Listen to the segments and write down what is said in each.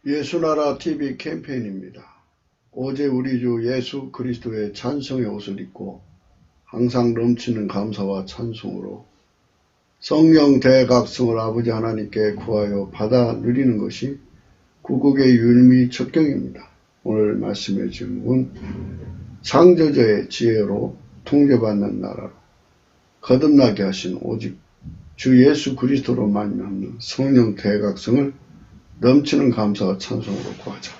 예수나라 TV 캠페인입니다. 오직 우리 주 예수 그리스도의 찬송의 옷을 입고 항상 넘치는 감사와 찬송으로 성령 대각성을 아버지 하나님께 구하여 받아 누리는 것이 구국의 유미 첩경입니다. 오늘 말씀의 제목은 창조주의 지혜로 통제받는 나라로 거듭나게 하신 오직 주 예수 그리스도로 말미암는 성령 대각성을 넘치는 감사와 찬송으로 구하자.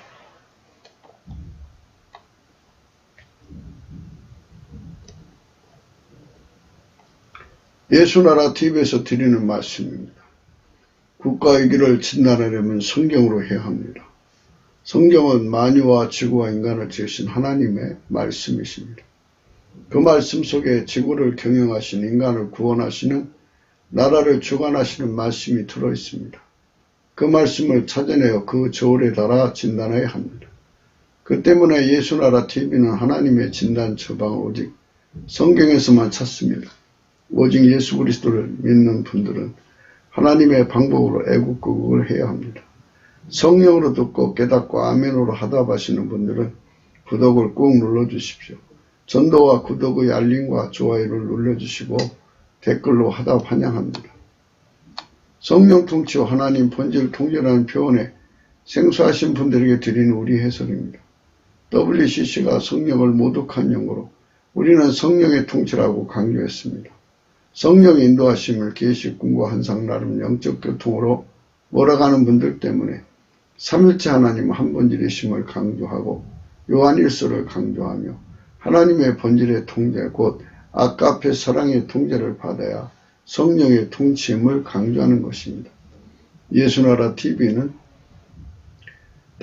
예수나라 TV에서 드리는 말씀입니다. 국가의 길을 진단하려면 성경으로 해야 합니다. 성경은 만유와 지구와 인간을 지으신 하나님의 말씀이십니다. 그 말씀 속에 지구를 경영하신 인간을 구원하시는 나라를 주관하시는 말씀이 들어있습니다. 그 말씀을 찾아내어 그 저울에 달아 진단해야 합니다. 그 때문에 예수나라 TV는 하나님의 진단 처방을 오직 성경에서만 찾습니다. 오직 예수 그리스도를 믿는 분들은 하나님의 방법으로 애국구국을 해야 합니다. 성령으로 듣고 깨닫고 아멘으로 하답하시는 분들은 구독을 꾹 눌러주십시오. 전도와 구독의 알림과 좋아요를 눌러주시고 댓글로 하답 환영합니다. 성령 통치와 하나님 본질 통제라는 표현에 생소하신 분들에게 드리는 우리 해설입니다. WCC가 성령을 모독한 용어로 우리는 성령의 통치라고 강조했습니다. 성령의 인도하심을 계시, 꿈과 환상, 나름 영적 교통으로 몰아가는 분들 때문에 삼일체 하나님 한 본질이심을 강조하고 요한일서를 강조하며 하나님의 본질의 통제 곧 아까페 사랑의 통제를 받아야 성령의 통치임을 강조하는 것입니다. 예수나라 TV는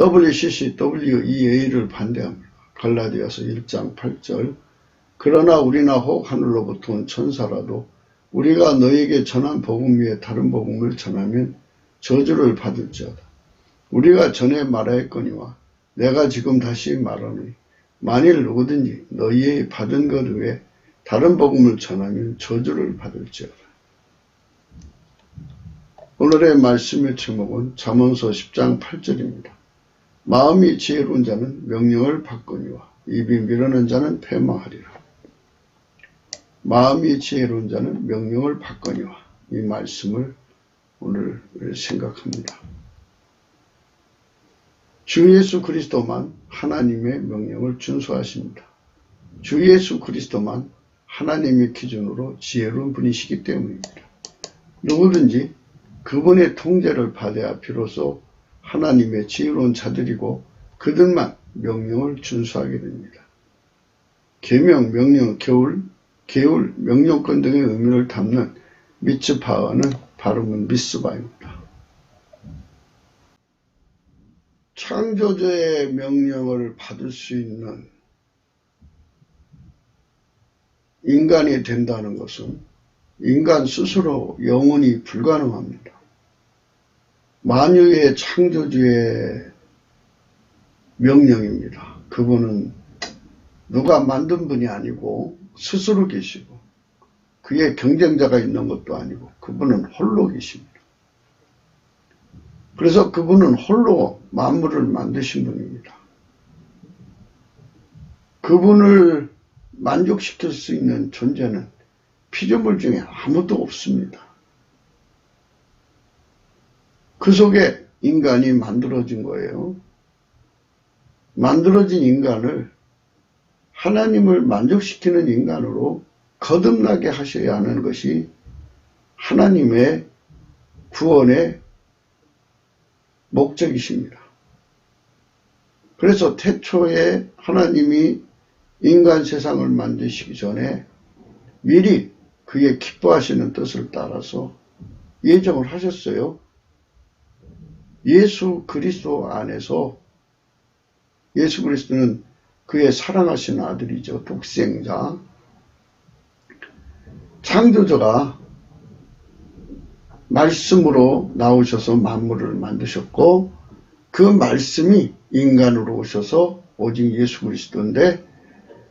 WCC, WEA를 반대합니다. 갈라디아서 1장 8절 그러나 우리나 혹 하늘로부터 온 천사라도 우리가 너에게 전한 복음 위에 다른 복음을 전하면 저주를 받을지어다. 우리가 전에 말하였거니와 내가 지금 다시 말하노니 만일 누구든지 너희의 받은 것 외에 다른 복음을 전하면 저주를 받을지어다. 오늘의 말씀의 제목은 잠언서 10장 8절입니다. 마음이 지혜로운 자는 명령을 받거니와 입이 미르는 자는 패망하리라. 마음이 지혜로운 자는 명령을 받거니와 이 말씀을 오늘 생각합니다. 주 예수 그리스도만 하나님의 명령을 준수하십니다. 주 예수 그리스도만 하나님의 기준으로 지혜로운 분이시기 때문입니다. 누구든지 그분의 통제를 받아야 비로소 하나님의 지혜로운 자들이고 그들만 명령을 준수하게 됩니다. 계명, 명령, 계율, 명령권 등의 의미를 담는 미츠바어는 발음은 미스바입니다. 창조주의 명령을 받을 수 있는 인간이 된다는 것은 인간 스스로 영원히 불가능합니다. 만유의 창조주의 명령입니다. 그분은 누가 만든 분이 아니고 스스로 계시고 그의 경쟁자가 있는 것도 아니고 그분은 홀로 계십니다. 그래서 그분은 홀로 만물을 만드신 분입니다. 그분을 만족시킬 수 있는 존재는 피조물 중에 아무도 없습니다. 그 속에 인간이 만들어진 거예요. 만들어진 인간을 하나님을 만족시키는 인간으로 거듭나게 하셔야 하는 것이 하나님의 구원의 목적이십니다. 그래서 태초에 하나님이 인간 세상을 만드시기 전에 미리 그의 기뻐하시는 뜻을 따라서 예정을 하셨어요. 예수 그리스도 안에서 예수 그리스도는 그의 사랑하신 아들이죠. 독생자. 창조주가 말씀으로 나오셔서 만물을 만드셨고 그 말씀이 인간으로 오셔서 오직 예수 그리스도인데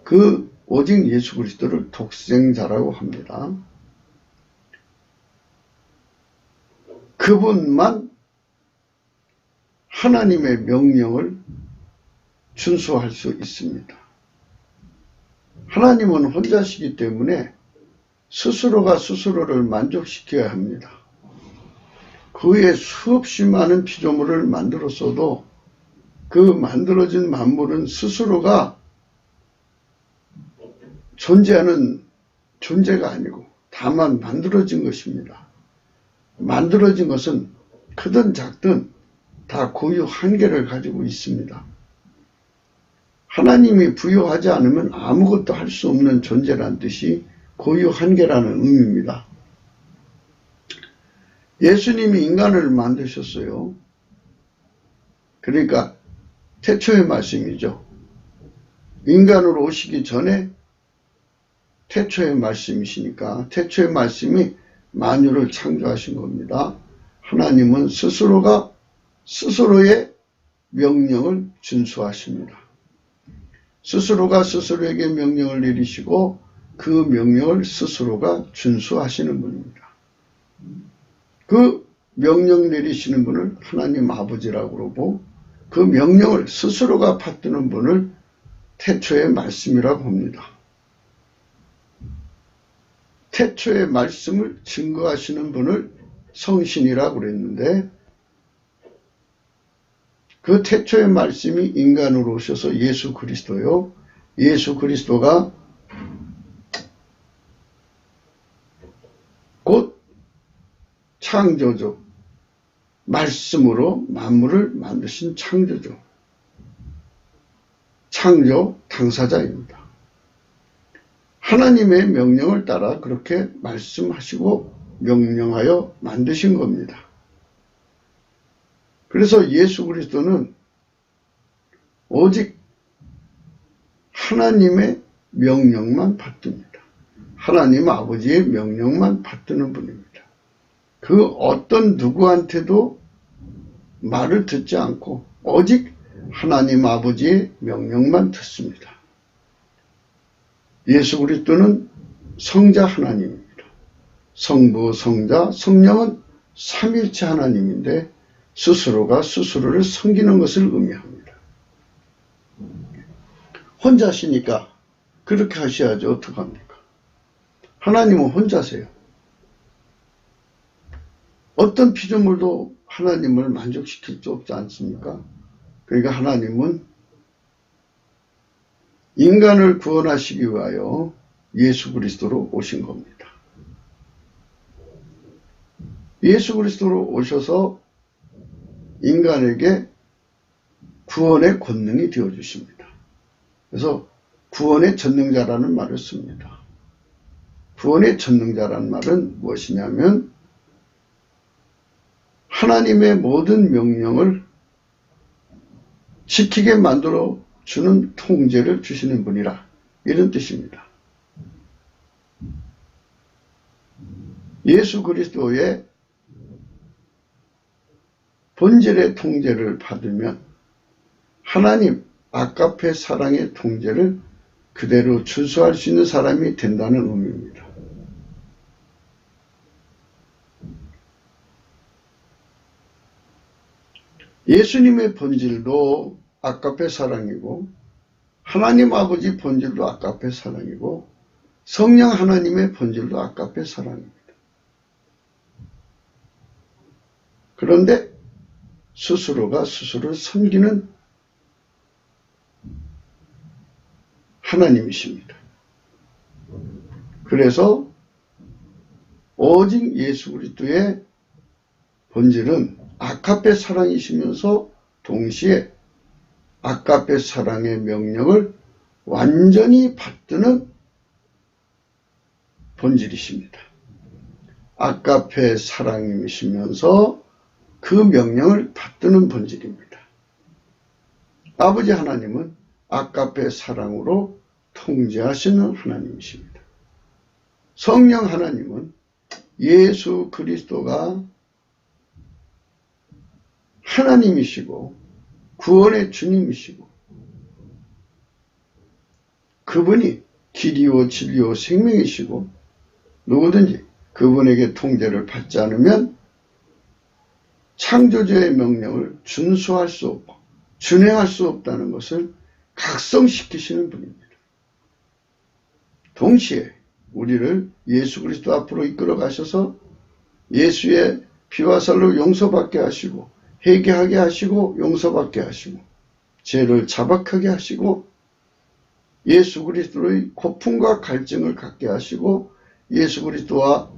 그 오직 예수 그리스도를 독생자라고 합니다. 그분만 하나님의 명령을 준수할 수 있습니다. 하나님은 혼자시기 때문에 스스로가 스스로를 만족시켜야 합니다. 그 외에 수없이 많은 피조물을 만들었어도 그 만들어진 만물은 스스로가 존재하는 존재가 아니고 다만 만들어진 것입니다. 만들어진 것은 크든 작든 다 고유 한계를 가지고 있습니다. 하나님이 부여하지 않으면 아무것도 할 수 없는 존재란 뜻이 고유 한계라는 의미입니다. 예수님이 인간을 만드셨어요. 그러니까 태초의 말씀이죠. 인간으로 오시기 전에 태초의 말씀이시니까 태초의 말씀이 만유를 창조하신 겁니다. 하나님은 스스로가 스스로의 명령을 준수하십니다. 스스로가 스스로에게 명령을 내리시고 그 명령을 스스로가 준수하시는 분입니다. 그 명령 내리시는 분을 하나님 아버지라고 그러고 그 명령을 스스로가 받드는 분을 태초의 말씀이라고 합니다. 태초의 말씀을 증거하시는 분을 성신이라고 그랬는데 그 태초의 말씀이 인간으로 오셔서 예수 그리스도요. 예수 그리스도가 곧 창조주, 말씀으로 만물을 만드신 창조주, 창조 당사자입니다. 하나님의 명령을 따라 그렇게 말씀하시고 명령하여 만드신 겁니다. 그래서 예수 그리스도는 오직 하나님의 명령만 받듭니다. 하나님 아버지의 명령만 받드는 분입니다. 그 어떤 누구한테도 말을 듣지 않고 오직 하나님 아버지의 명령만 듣습니다. 예수 그리스도는 성자 하나님입니다. 성부, 성자, 성령은 삼위일체 하나님인데 스스로가 스스로를 섬기는 것을 의미합니다. 혼자시니까 그렇게 하셔야지 어떡합니까? 하나님은 혼자세요. 어떤 피조물도 하나님을 만족시킬 수 없지 않습니까? 그러니까 하나님은 인간을 구원하시기 위하여 예수 그리스도로 오신 겁니다. 예수 그리스도로 오셔서 인간에게 구원의 권능이 되어주십니다. 그래서 구원의 전능자라는 말을 씁니다. 구원의 전능자라는 말은 무엇이냐면 하나님의 모든 명령을 지키게 만들어 주는 통제를 주시는 분이라 이런 뜻입니다. 예수 그리스도의 본질의 통제를 받으면 하나님 아가페 사랑의 통제를 그대로 준수할 수 있는 사람이 된다는 의미입니다. 예수님의 본질도 아가페 사랑이고 하나님 아버지 본질도 아가페 사랑이고 성령 하나님의 본질도 아가페 사랑입니다. 그런데 스스로가 스스로를 섬기는 하나님이십니다. 그래서 오직 예수 그리스도의 본질은 아가페 사랑이시면서 동시에 아가페 사랑의 명령을 완전히 받드는 본질이십니다. 아가페 사랑이시면서 그 명령을 받드는 본질입니다. 아버지 하나님은 아가페 사랑으로 통제하시는 하나님이십니다. 성령 하나님은 예수 그리스도가 하나님이시고 구원의 주님이시고 그분이 길이요 진리요 생명이시고 누구든지 그분에게 통제를 받지 않으면 창조주의 명령을 준수할 수 없고 준행할 수 없다는 것을 각성시키시는 분입니다. 동시에 우리를 예수 그리스도 앞으로 이끌어 가셔서 예수의 피와 살로 용서받게 하시고 회개하게 하시고 용서받게 하시고 죄를 자박하게 하시고 예수 그리스도의 고품과 갈증을 갖게 하시고 예수 그리스도와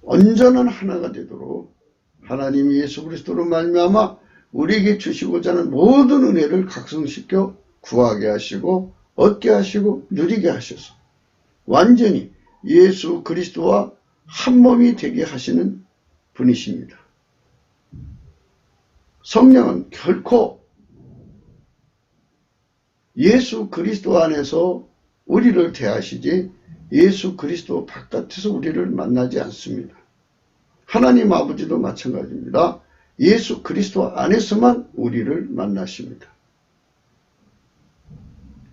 온전한 하나가 되도록 하나님이 예수 그리스도로 말미암아 우리에게 주시고자 하는 모든 은혜를 각성시켜 구하게 하시고 얻게 하시고 누리게 하셔서 완전히 예수 그리스도와 한 몸이 되게 하시는 분이십니다. 성령은 결코 예수 그리스도 안에서 우리를 대하시지 예수 그리스도 바깥에서 우리를 만나지 않습니다. 하나님 아버지도 마찬가지입니다. 예수 그리스도 안에서만 우리를 만나십니다.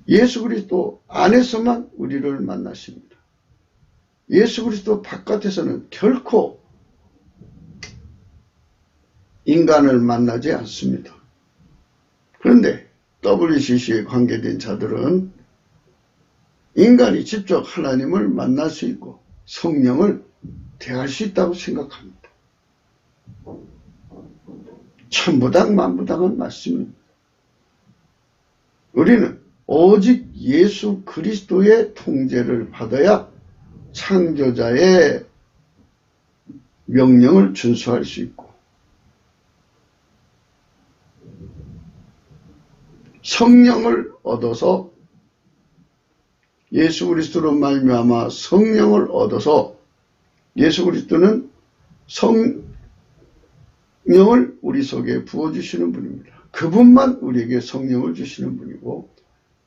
예수 그리스도 안에서만 우리를 만나십니다. 예수 그리스도 바깥에서는 결코 인간을 만나지 않습니다. 그런데 WCC에 관계된 자들은 인간이 직접 하나님을 만날 수 있고 성령을 대할 수 있다고 생각합니다. 천부당 만부당한 말씀입니다. 우리는 오직 예수 그리스도의 통제를 받아야 창조자의 명령을 준수할 수 있고 성령을 얻어서 예수 그리스도로 말미암아 성령을 얻어서 예수 그리스도는 성령을 우리 속에 부어주시는 분입니다. 그분만 우리에게 성령을 주시는 분이고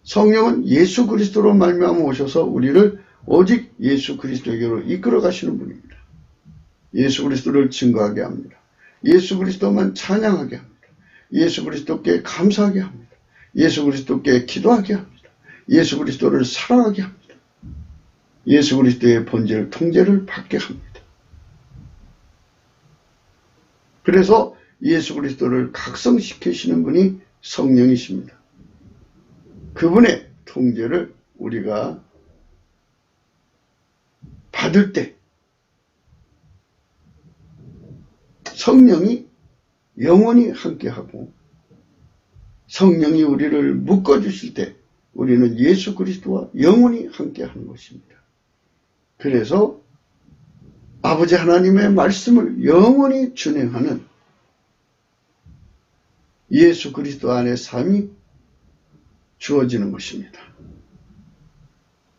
성령은 예수 그리스도로 말미암아 오셔서 우리를 오직 예수 그리스도에게로 이끌어 가시는 분입니다. 예수 그리스도를 증거하게 합니다. 예수 그리스도만 찬양하게 합니다. 예수 그리스도께 감사하게 합니다. 예수 그리스도께 기도하게 합니다. 예수 그리스도를 사랑하게 합니다. 예수 그리스도의 본질 통제를 받게 합니다. 그래서 예수 그리스도를 각성시키시는 분이 성령이십니다. 그분의 통제를 우리가 받을 때 성령이 영원히 함께하고 성령이 우리를 묶어주실 때 우리는 예수 그리스도와 영원히 함께하는 것입니다. 그래서 아버지 하나님의 말씀을 영원히 준행하는 예수 그리스도 안에 삶이 주어지는 것입니다.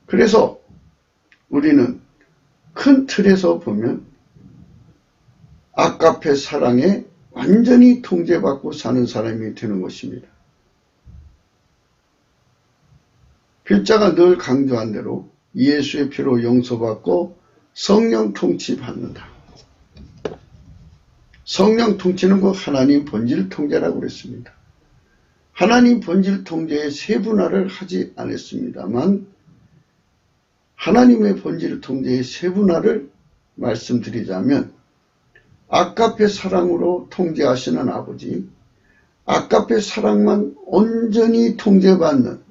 그래서 우리는 큰 틀에서 보면 아가페 사랑에 완전히 통제받고 사는 사람이 되는 것입니다. 필자가 늘 강조한 대로 예수의 피로 용서받고 성령 통치 받는다. 성령 통치는 그 하나님 본질 통제라고 그랬습니다. 하나님 본질 통제의 세분화를 하지 않았습니다만 하나님의 본질 통제의 세분화를 말씀드리자면 아가페 사랑으로 통제하시는 아버지, 아가페 사랑만 온전히 통제받는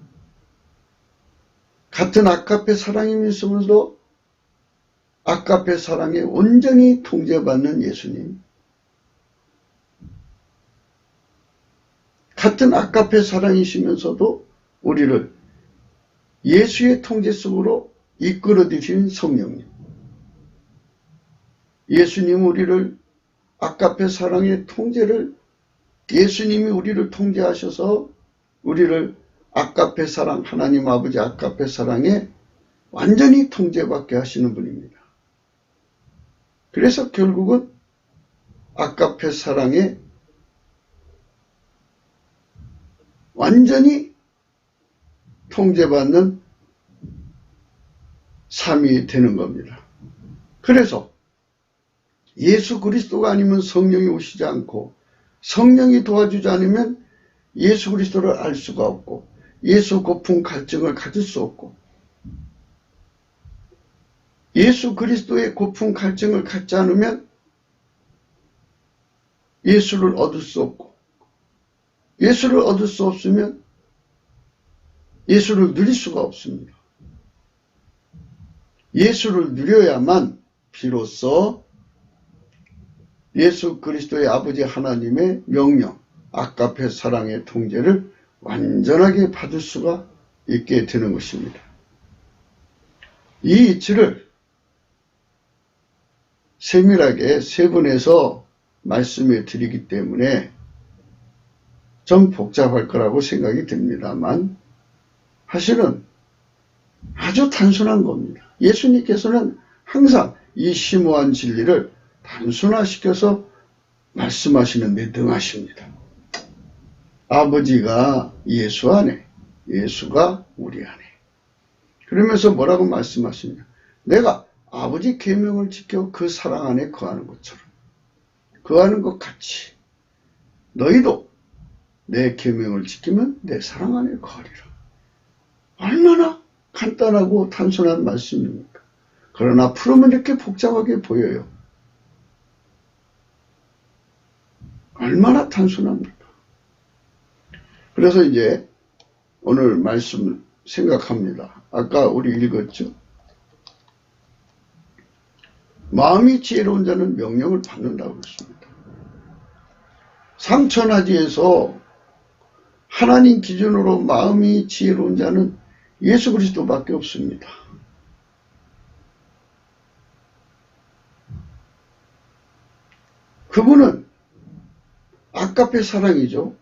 같은 아가페 사랑이면서도 아가페 사랑에 온전히 통제받는 예수님, 같은 아가페 사랑이시면서도 우리를 예수의 통제 속으로 이끌어 주신 성령님, 예수님 우리를 아가페 사랑의 통제를 예수님이 우리를 통제하셔서 우리를 아가페 사랑, 하나님 아버지 아가페 사랑에 완전히 통제받게 하시는 분입니다. 그래서 결국은 아가페 사랑에 완전히 통제받는 삶이 되는 겁니다. 그래서 예수 그리스도가 아니면 성령이 오시지 않고 성령이 도와주지 않으면 예수 그리스도를 알 수가 없고 예수 고품 갈증을 가질 수 없고 예수 그리스도의 고품 갈증을 갖지 않으면 예수를 얻을 수 없고, 예수를 얻을 수 없으면 예수를 누릴 수가 없습니다. 예수를 누려야만 비로소 예수 그리스도의 아버지 하나님의 명령, 아가페 사랑의 통제를 완전하게 받을 수가 있게 되는 것입니다. 이 이치를 세밀하게 세분해서 말씀해 드리기 때문에 좀 복잡할 거라고 생각이 듭니다만 사실은 아주 단순한 겁니다. 예수님께서는 항상 이 심오한 진리를 단순화시켜서 말씀하시는 데 능하십니다. 아버지가 예수 안에, 예수가 우리 안에. 그러면서 뭐라고 말씀하시냐? 내가 아버지 계명을 지켜 그 사랑 안에 거하는 것처럼, 거하는 것 같이 너희도 내 계명을 지키면 내 사랑 안에 거하리라. 얼마나 간단하고 단순한 말씀입니까? 그러나 풀으면 이렇게 복잡하게 보여요. 얼마나 단순합니까? 그래서 이제 오늘 말씀을 생각합니다. 아까 우리 읽었죠? 마음이 지혜로운 자는 명령을 받는다고 했습니다. 상천하지에서 하나님 기준으로 마음이 지혜로운 자는 예수 그리스도밖에 없습니다. 그분은 아가페 사랑이죠.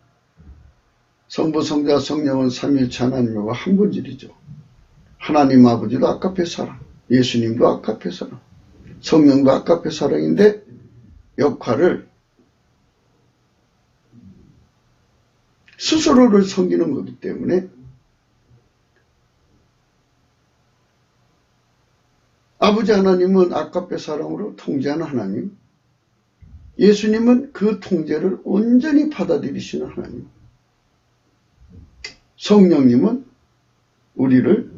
성부, 성자, 성령은 삼위일체 하나님과 한 본질이죠. 하나님 아버지도 아가페 사랑, 예수님도 아가페 사랑, 성령도 아가페 사랑인데 역할을 스스로를 섬기는 거기 때문에 아버지 하나님은 아가페 사랑으로 통제하는 하나님, 예수님은 그 통제를 온전히 받아들이시는 하나님, 성령님은 우리를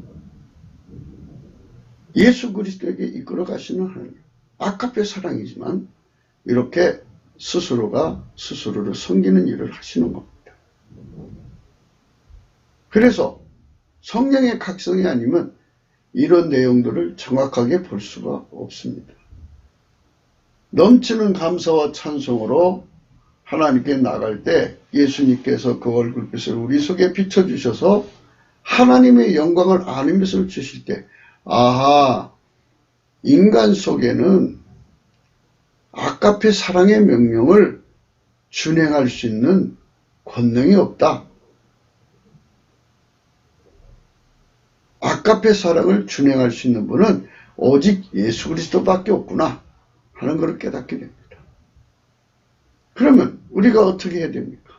예수 그리스도에게 이끌어 가시는 하나님, 아가페 사랑이지만 이렇게 스스로가 스스로를 섬기는 일을 하시는 겁니다. 그래서 성령의 각성이 아니면 이런 내용들을 정확하게 볼 수가 없습니다. 넘치는 감사와 찬송으로 하나님께 나갈 때 예수님께서 그 얼굴빛을 우리 속에 비춰주셔서 하나님의 영광을 아는 것을 주실 때, 아하, 인간 속에는 아가페 사랑의 명령을 준행할 수 있는 권능이 없다. 아가페 사랑을 준행할 수 있는 분은 오직 예수 그리스도밖에 없구나 하는 것을 깨닫게 됩니다. 그러면 우리가 어떻게 해야 됩니까?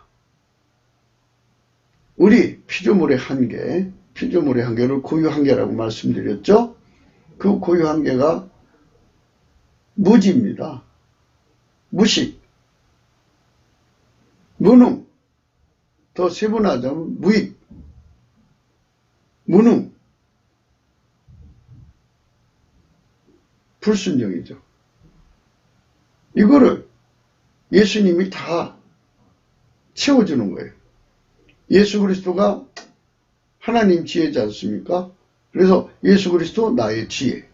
우리 피조물의 한계, 피조물의 한계를 고유 한계라고 말씀드렸죠? 그 고유 한계가 무지입니다. 무식, 무능, 더 세분하자면 무익, 무능, 불순종이죠. 이거를 예수님이 다 채워주는 거예요. 예수 그리스도가 하나님 지혜지 않습니까? 그래서 예수 그리스도 나의 지혜,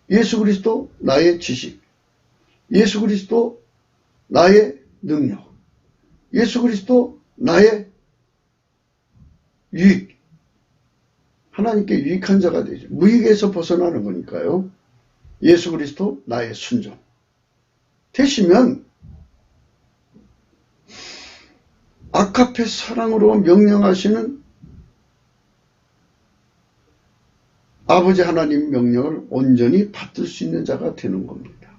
예수 그리스도 나의 지식, 예수 그리스도 나의 능력, 예수 그리스도 나의 유익, 하나님께 유익한 자가 되죠. 무익에서 벗어나는 거니까요. 예수 그리스도 나의 순종 되시면 아가페 사랑으로 명령하시는 아버지 하나님 명령을 온전히 받들 수 있는 자가 되는 겁니다.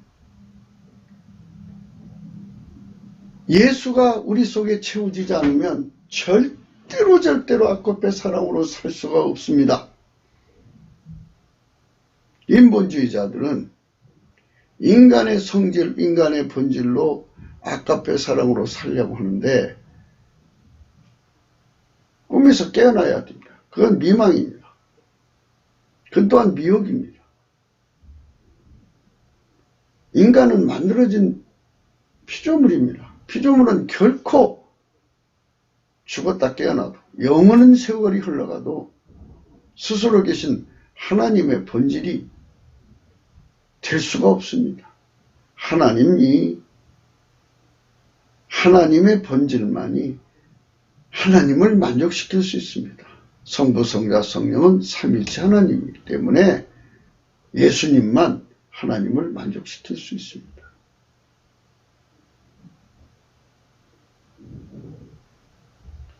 예수가 우리 속에 채워지지 않으면 절대로 아가페 사랑으로 살 수가 없습니다. 인본주의자들은 인간의 성질, 인간의 본질로 아가페 사랑으로 살려고 하는데 꿈에서 깨어나야 됩니다. 그건 미망입니다. 그건 또한 미혹입니다. 인간은 만들어진 피조물입니다. 피조물은 결코 죽었다 깨어나도 영원한 세월이 흘러가도 스스로 계신 하나님의 본질이 될 수가 없습니다. 하나님의 본질만이 하나님을 만족시킬 수 있습니다. 성부, 성자, 성령은 삼위일체 하나님이기 때문에 예수님만 하나님을 만족시킬 수 있습니다.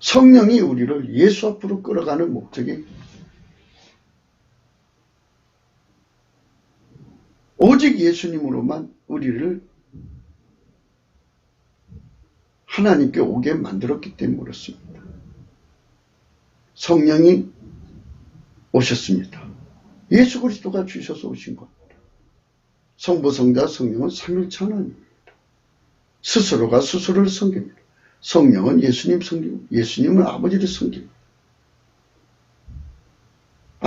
성령이 우리를 예수 앞으로 끌어가는 목적이 오직 예수님으로만 우리를 하나님께 오게 만들었기 때문에 그렇습니다. 성령이 오셨습니다. 예수 그리스도가 주셔서 오신 겁니다. 성부, 성자, 성령은 삼위일체 하나님입니다. 스스로가 스스로를 섬깁니다. 성령은 예수님 섬기고 예수님은 아버지를 섬깁니다.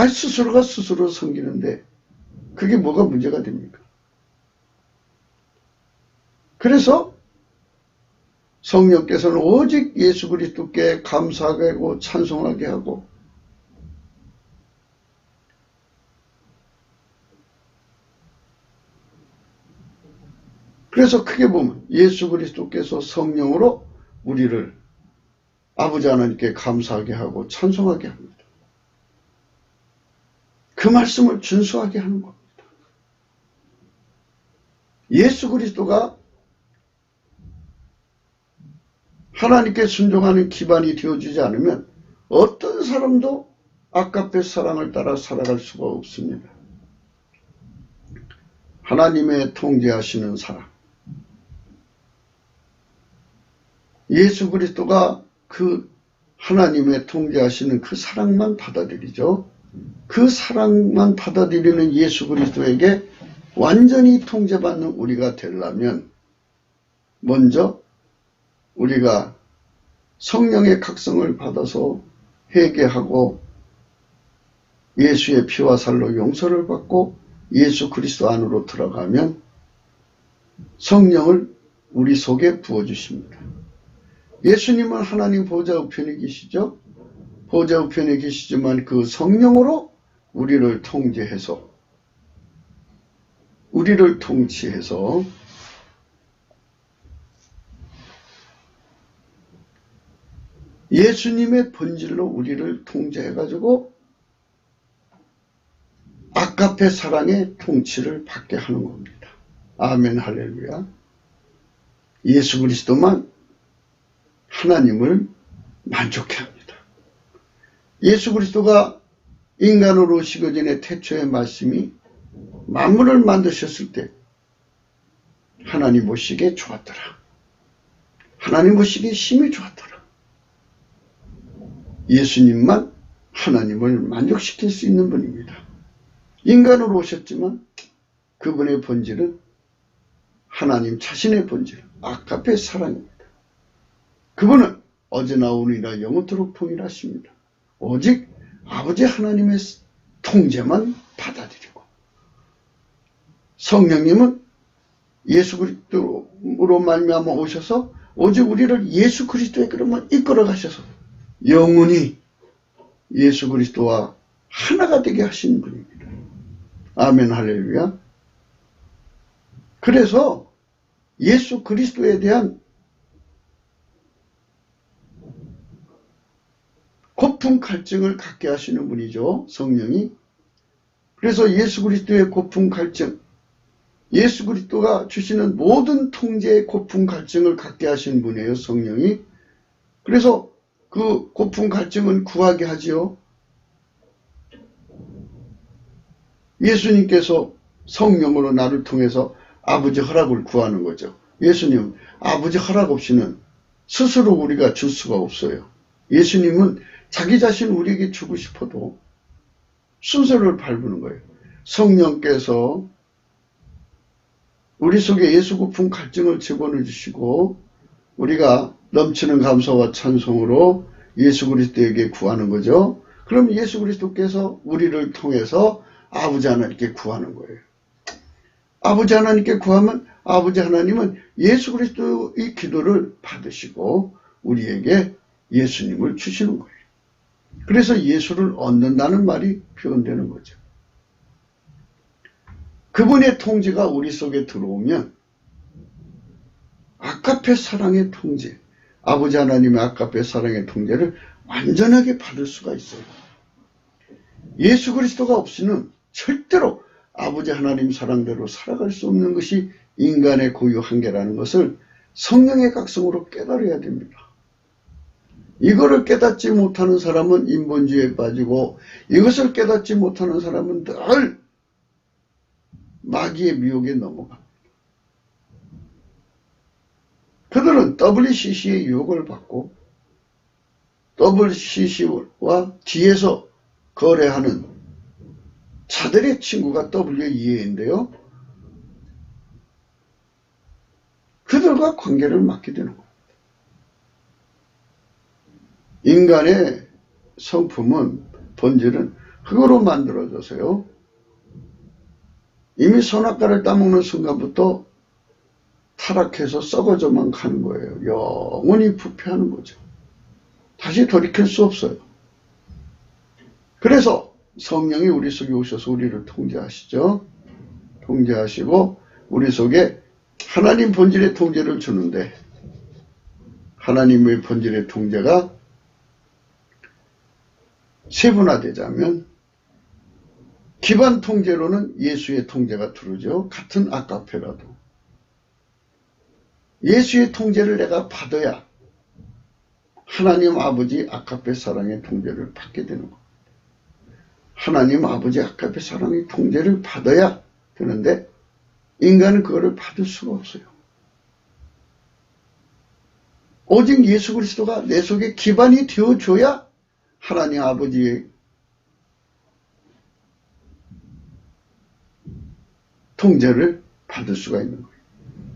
스스로가 스스로를 섬기는데 그게 뭐가 문제가 됩니까? 그래서 성령께서는 오직 예수 그리스도께 감사하게 하고 찬송하게 하고 그래서 크게 보면 예수 그리스도께서 성령으로 우리를 아버지 하나님께 감사하게 하고 찬송하게 합니다. 그 말씀을 준수하게 하는 겁니다. 예수 그리스도가 하나님께 순종하는 기반이 되어주지 않으면 어떤 사람도 아까페 사랑을 따라 살아갈 수가 없습니다. 하나님의 통제하시는 사랑. 예수 그리스도가 그 하나님의 통제하시는 그 사랑만 받아들이죠. 그 사랑만 받아들이는 예수 그리스도에게 완전히 통제받는 우리가 되려면 먼저 우리가 성령의 각성을 받아서 회개하고 예수의 피와 살로 용서를 받고 예수 그리스도 안으로 들어가면 성령을 우리 속에 부어주십니다. 예수님은 하나님 보좌 우편에 계시죠. 보좌 우편에 계시지만 그 성령으로 우리를 통제해서 우리를 통치해서 예수님의 본질로 우리를 통제해가지고 아까페 사랑의 통치를 받게 하는 겁니다. 아멘 할렐루야. 예수 그리스도만 하나님을 만족해 합니다. 예수 그리스도가 인간으로 오시기 전에 태초의 말씀이 만물을 만드셨을 때 하나님 보시기에 좋았더라. 하나님 보시기에 심히 좋았더라. 예수님만 하나님을 만족시킬 수 있는 분입니다. 인간으로 오셨지만 그분의 본질은 하나님 자신의 본질, 아까페 사랑입니다. 그분은 어제나 오늘이나 영원토록 통일하십니다. 오직 아버지 하나님의 통제만 받아들이고 성령님은 예수 그리스도로 말미암아 오셔서 오직 우리를 예수 그리스도의 그러면 이끌어 가셔서 영원히 예수 그리스도와 하나가 되게 하신 분입니다. 아멘 할렐루야. 그래서 예수 그리스도에 대한 고품 갈증을 갖게 하시는 분이죠. 성령이. 그래서 예수 그리스도의 고품 갈증, 예수 그리스도가 주시는 모든 통제의 고품 갈증을 갖게 하시는 분이에요. 성령이. 그래서 그 고품 갈증은 구하게 하지요. 예수님께서 성령으로 나를 통해서 아버지 허락을 구하는 거죠. 예수님 아버지 허락 없이는 스스로 우리가 줄 수가 없어요. 예수님은 자기 자신 우리에게 주고 싶어도 순서를 밟는 거예요. 성령께서 우리 속에 예수 고품 갈증을 집어넣어 주시고 우리가 넘치는 감사와 찬송으로 예수 그리스도에게 구하는 거죠. 그럼 예수 그리스도께서 우리를 통해서 아버지 하나님께 구하는 거예요. 아버지 하나님께 구하면 아버지 하나님은 예수 그리스도의 기도를 받으시고 우리에게 예수님을 주시는 거예요. 그래서 예수를 얻는다는 말이 표현되는 거죠. 그분의 통제가 우리 속에 들어오면 아가페 사랑의 통제, 아버지 하나님의 아가페 사랑의 통제를 완전하게 받을 수가 있어요. 예수 그리스도가 없이는 절대로 아버지 하나님 사랑대로 살아갈 수 없는 것이 인간의 고유 한계라는 것을 성령의 각성으로 깨달아야 됩니다. 이거를 깨닫지 못하는 사람은 인본주의에 빠지고 이것을 깨닫지 못하는 사람은 늘 마귀의 미혹에 넘어갑니다. 그들은 WCC의 유혹을 받고 WCC와 뒤에서 거래하는 자들의 친구가 WEA인데요. 그들과 관계를 맺게 되는 겁니다. 인간의 성품은, 본질은 흙으로 만들어져서요. 이미 선악과를 따먹는 순간부터 타락해서 썩어져만 가는 거예요. 영원히 부패하는 거죠. 다시 돌이킬 수 없어요. 그래서 성령이 우리 속에 오셔서 우리를 통제하시죠. 통제하시고 우리 속에 하나님 본질의 통제를 주는데, 하나님의 본질의 통제가 세분화되자면 기반 통제로는 예수의 통제가 들어오죠. 같은 아가페라도. 예수의 통제를 내가 받아야 하나님 아버지 아가페 사랑의 통제를 받게 되는 겁니다. 하나님 아버지 아가페 사랑의 통제를 받아야 되는데 인간은 그거를 받을 수가 없어요. 오직 예수 그리스도가 내 속에 기반이 되어줘야 하나님 아버지의 통제를 받을 수가 있는 거예요.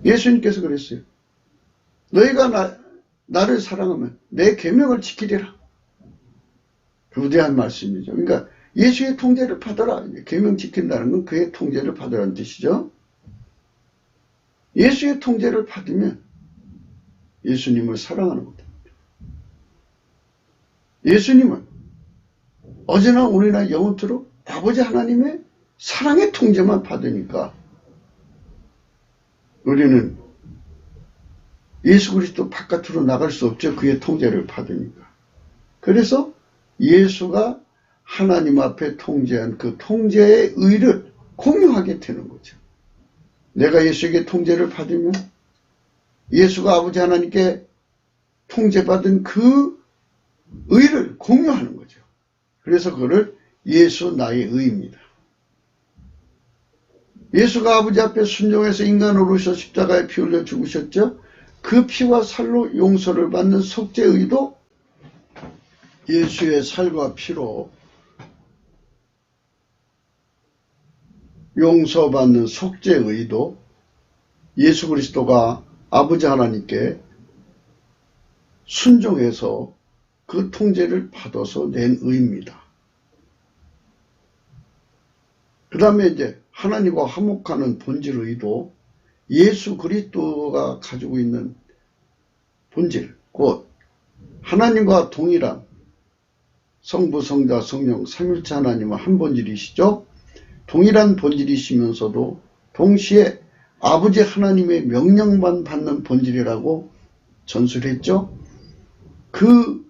예수님께서 그랬어요. 너희가 나를 사랑하면 내 계명을 지키리라. 위대한 말씀이죠. 그러니까 예수의 통제를 받아라. 계명 지킨다는 건 그의 통제를 받으라는 뜻이죠. 예수의 통제를 받으면 예수님을 사랑하는 겁니다. 예수님은 어제나 오늘이나 영원토록 아버지 하나님의 사랑의 통제만 받으니까 우리는 예수 그리스도 바깥으로 나갈 수 없죠. 그의 통제를 받으니까. 그래서 예수가 하나님 앞에 통제한 그 통제의 의를 공유하게 되는 거죠. 내가 예수에게 통제를 받으면 예수가 아버지 하나님께 통제받은 그 의를 공유하는 거죠. 그래서 그거를 예수 나의 의입니다. 예수가 아버지 앞에 순종해서 인간으로 오셔 십자가에 피 흘려 죽으셨죠. 그 피와 살로 용서를 받는 속죄의도 예수의 살과 피로 용서받는 속죄의도 예수 그리스도가 아버지 하나님께 순종해서 그 통제를 받아서 낸 의입니다. 그 다음에 이제 하나님과 화목하는 본질의도 예수 그리스도가 가지고 있는 본질, 곧 하나님과 동일한 성부, 성자, 성령, 삼일체 하나님은 한 본질이시죠. 동일한 본질이시면서도 동시에 아버지 하나님의 명령만 받는 본질이라고 전술했죠. 그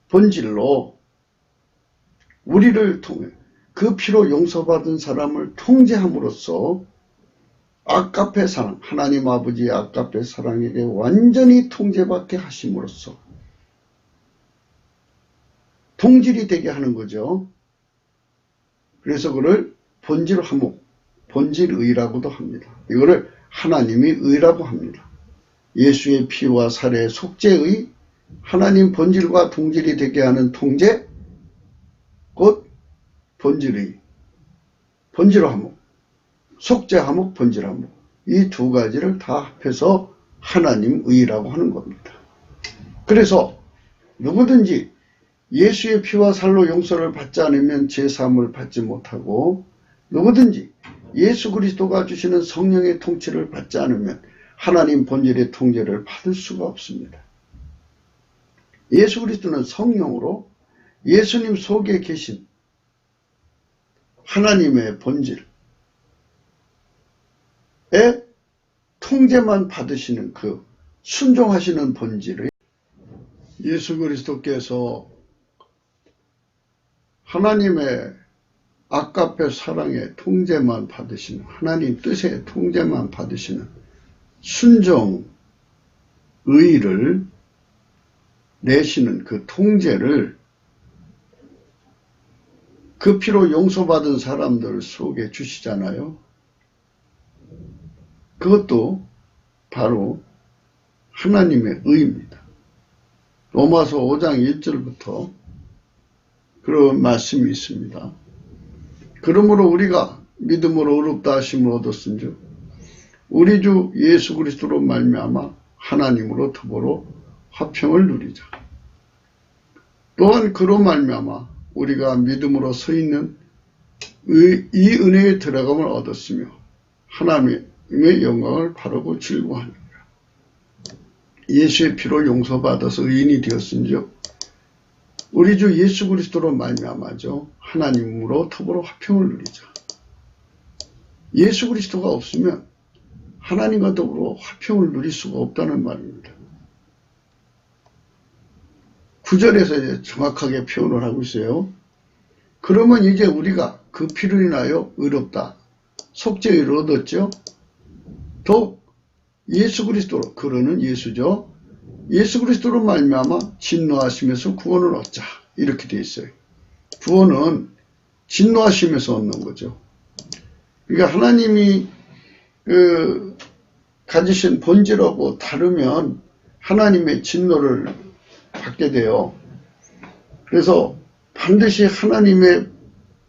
본질로 우리를 통해 그 피로 용서받은 사람을 통제함으로써 아가페 사랑, 하나님 아버지의 아가페 사랑에게 완전히 통제받게 하심으로써 동질이 되게 하는 거죠. 그래서 그를 본질 화목, 본질의라고도 합니다. 이거를 하나님의 의라고 합니다. 예수의 피와 살의 속죄의, 하나님 본질과 동질이 되게 하는 통제, 곧 본질의, 본질 화목, 속죄 화목, 본질 화목, 이 두 가지를 다 합해서 하나님 의라고 하는 겁니다. 그래서 누구든지 예수의 피와 살로 용서를 받지 않으면 제3을 받지 못하고, 누구든지 예수 그리스도가 주시는 성령의 통치를 받지 않으면 하나님 본질의 통제를 받을 수가 없습니다. 예수 그리스도는 성령으로 예수님 속에 계신 하나님의 본질에 통제만 받으시는 그 순종하시는 본질의 예수 그리스도께서 하나님의 아까페 사랑의 통제만 받으시는 하나님 뜻의 통제만 받으시는 순종 의를 내시는 그 통제를 그 피로 용서받은 사람들 속에 주시잖아요. 그것도 바로 하나님의 의입니다. 로마서 5장 1절부터 그런 말씀이 있습니다. 그러므로 우리가 믿음으로 의롭다 하심을 얻었은즉 우리 주 예수 그리스도로 말미암아 하나님으로 더불어 화평을 누리자. 또한 그로 말미암아 우리가 믿음으로 서 있는 이 은혜의 들어감을 얻었으며 하나님의 영광을 바라고 즐거워하느니라. 예수의 피로 용서받아서 의인이 되었은즉 우리 주 예수 그리스도로 말미암아죠. 하나님으로 더불어 화평을 누리자. 예수 그리스도가 없으면 하나님과 더불어 화평을 누릴 수가 없다는 말입니다. 9절에서 이제 정확하게 표현을 하고 있어요. 그러면 이제 우리가 그 피를 인하여 의롭다. 속죄의를 얻었죠. 더욱 예수 그리스도로, 그러는 예수죠. 예수 그리스도로 말미암아 진노하심에서 구원을 얻자. 이렇게 되어 있어요. 구원은 진노하심에서 얻는 거죠. 그러니까 하나님이 가지신 본질하고 다르면 하나님의 진노를 받게 돼요. 그래서 반드시 하나님의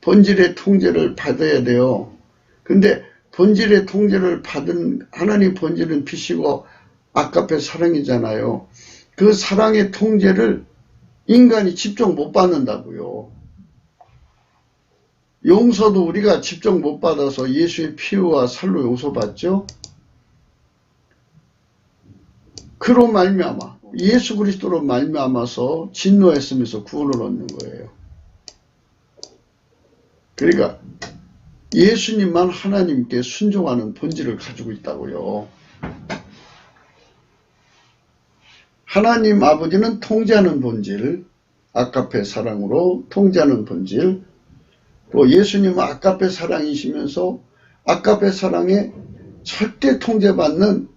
본질의 통제를 받아야 돼요. 근데 본질의 통제를 받은 하나님 본질은 빛이고 아까페 사랑이잖아요. 그 사랑의 통제를 인간이 직접 못 받는다고요. 용서도 우리가 직접 못 받아서 예수의 피와 살로 용서받죠. 그로 말미암아 예수 그리스도로 말미암아서 진노했으면서 구원을 얻는 거예요. 그러니까 예수님만 하나님께 순종하는 본질을 가지고 있다고요. 하나님 아버지는 통제하는 본질, 아까페 사랑으로 통제하는 본질, 또 예수님은 아까페 사랑이시면서 아까페 사랑에 절대 통제받는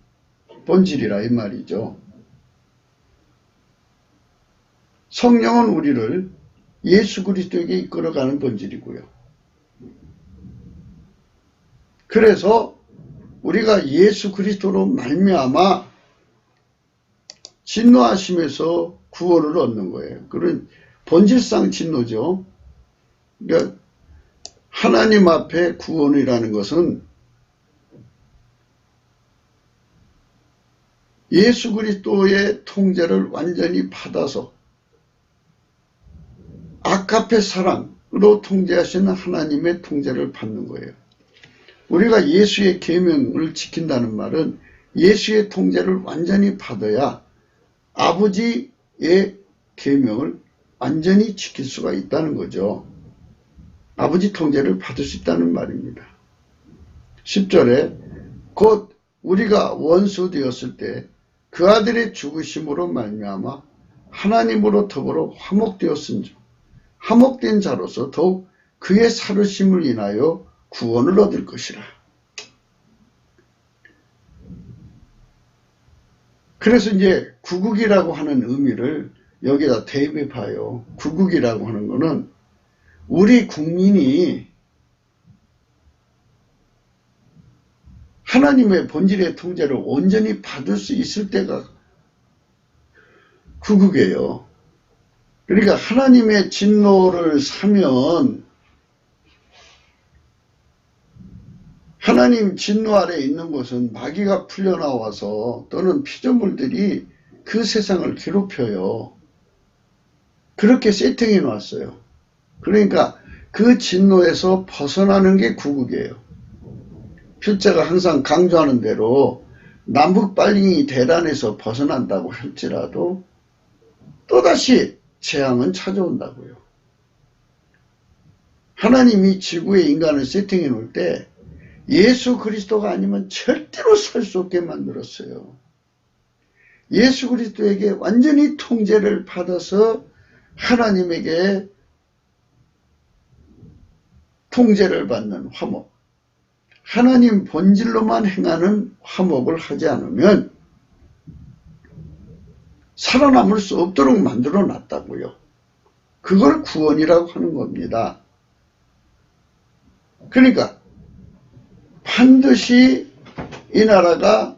본질이라 이 말이죠. 성령은 우리를 예수 그리스도에게 이끌어가는 본질이고요. 그래서 우리가 예수 그리스도로 말미암아 진노하심에서 구원을 얻는 거예요. 그런 본질상 진노죠. 그러니까 하나님 앞에 구원이라는 것은 예수 그리스도의 통제를 완전히 받아서 아까페 사랑으로 통제하시는 하나님의 통제를 받는 거예요. 우리가 예수의 계명을 지킨다는 말은 예수의 통제를 완전히 받아야 아버지의 계명을 완전히 지킬 수가 있다는 거죠. 아버지 통제를 받을 수 있다는 말입니다. 10절에 곧 우리가 원수 되었을 때 그 아들의 죽으심으로 말미암아 하나님으로 더불어 화목되었은즉 화목된 자로서 더욱 그의 살으심을 인하여 구원을 얻을 것이라. 그래서 이제 구국이라고 하는 의미를 여기다 대입해봐요. 구국이라고 하는 거는 우리 국민이 하나님의 본질의 통제를 온전히 받을 수 있을 때가 구국이에요. 그러니까 하나님의 진노를 사면 하나님 진노 아래 있는 곳은 마귀가 풀려나와서 또는 피조물들이 그 세상을 괴롭혀요. 그렇게 세팅해 놨어요. 그러니까 그 진노에서 벗어나는 게 구국이에요. 필자가 항상 강조하는 대로 남북 발링이 대란에서 벗어난다고 할지라도 또다시 재앙은 찾아온다고요. 하나님이 지구에 인간을 세팅해 놓을 때 예수 그리스도가 아니면 절대로 살 수 없게 만들었어요. 예수 그리스도에게 완전히 통제를 받아서 하나님에게 통제를 받는 화목, 하나님 본질로만 행하는 화목을 하지 않으면 살아남을 수 없도록 만들어 놨다고요. 그걸 구원이라고 하는 겁니다. 그러니까 반드시 이 나라가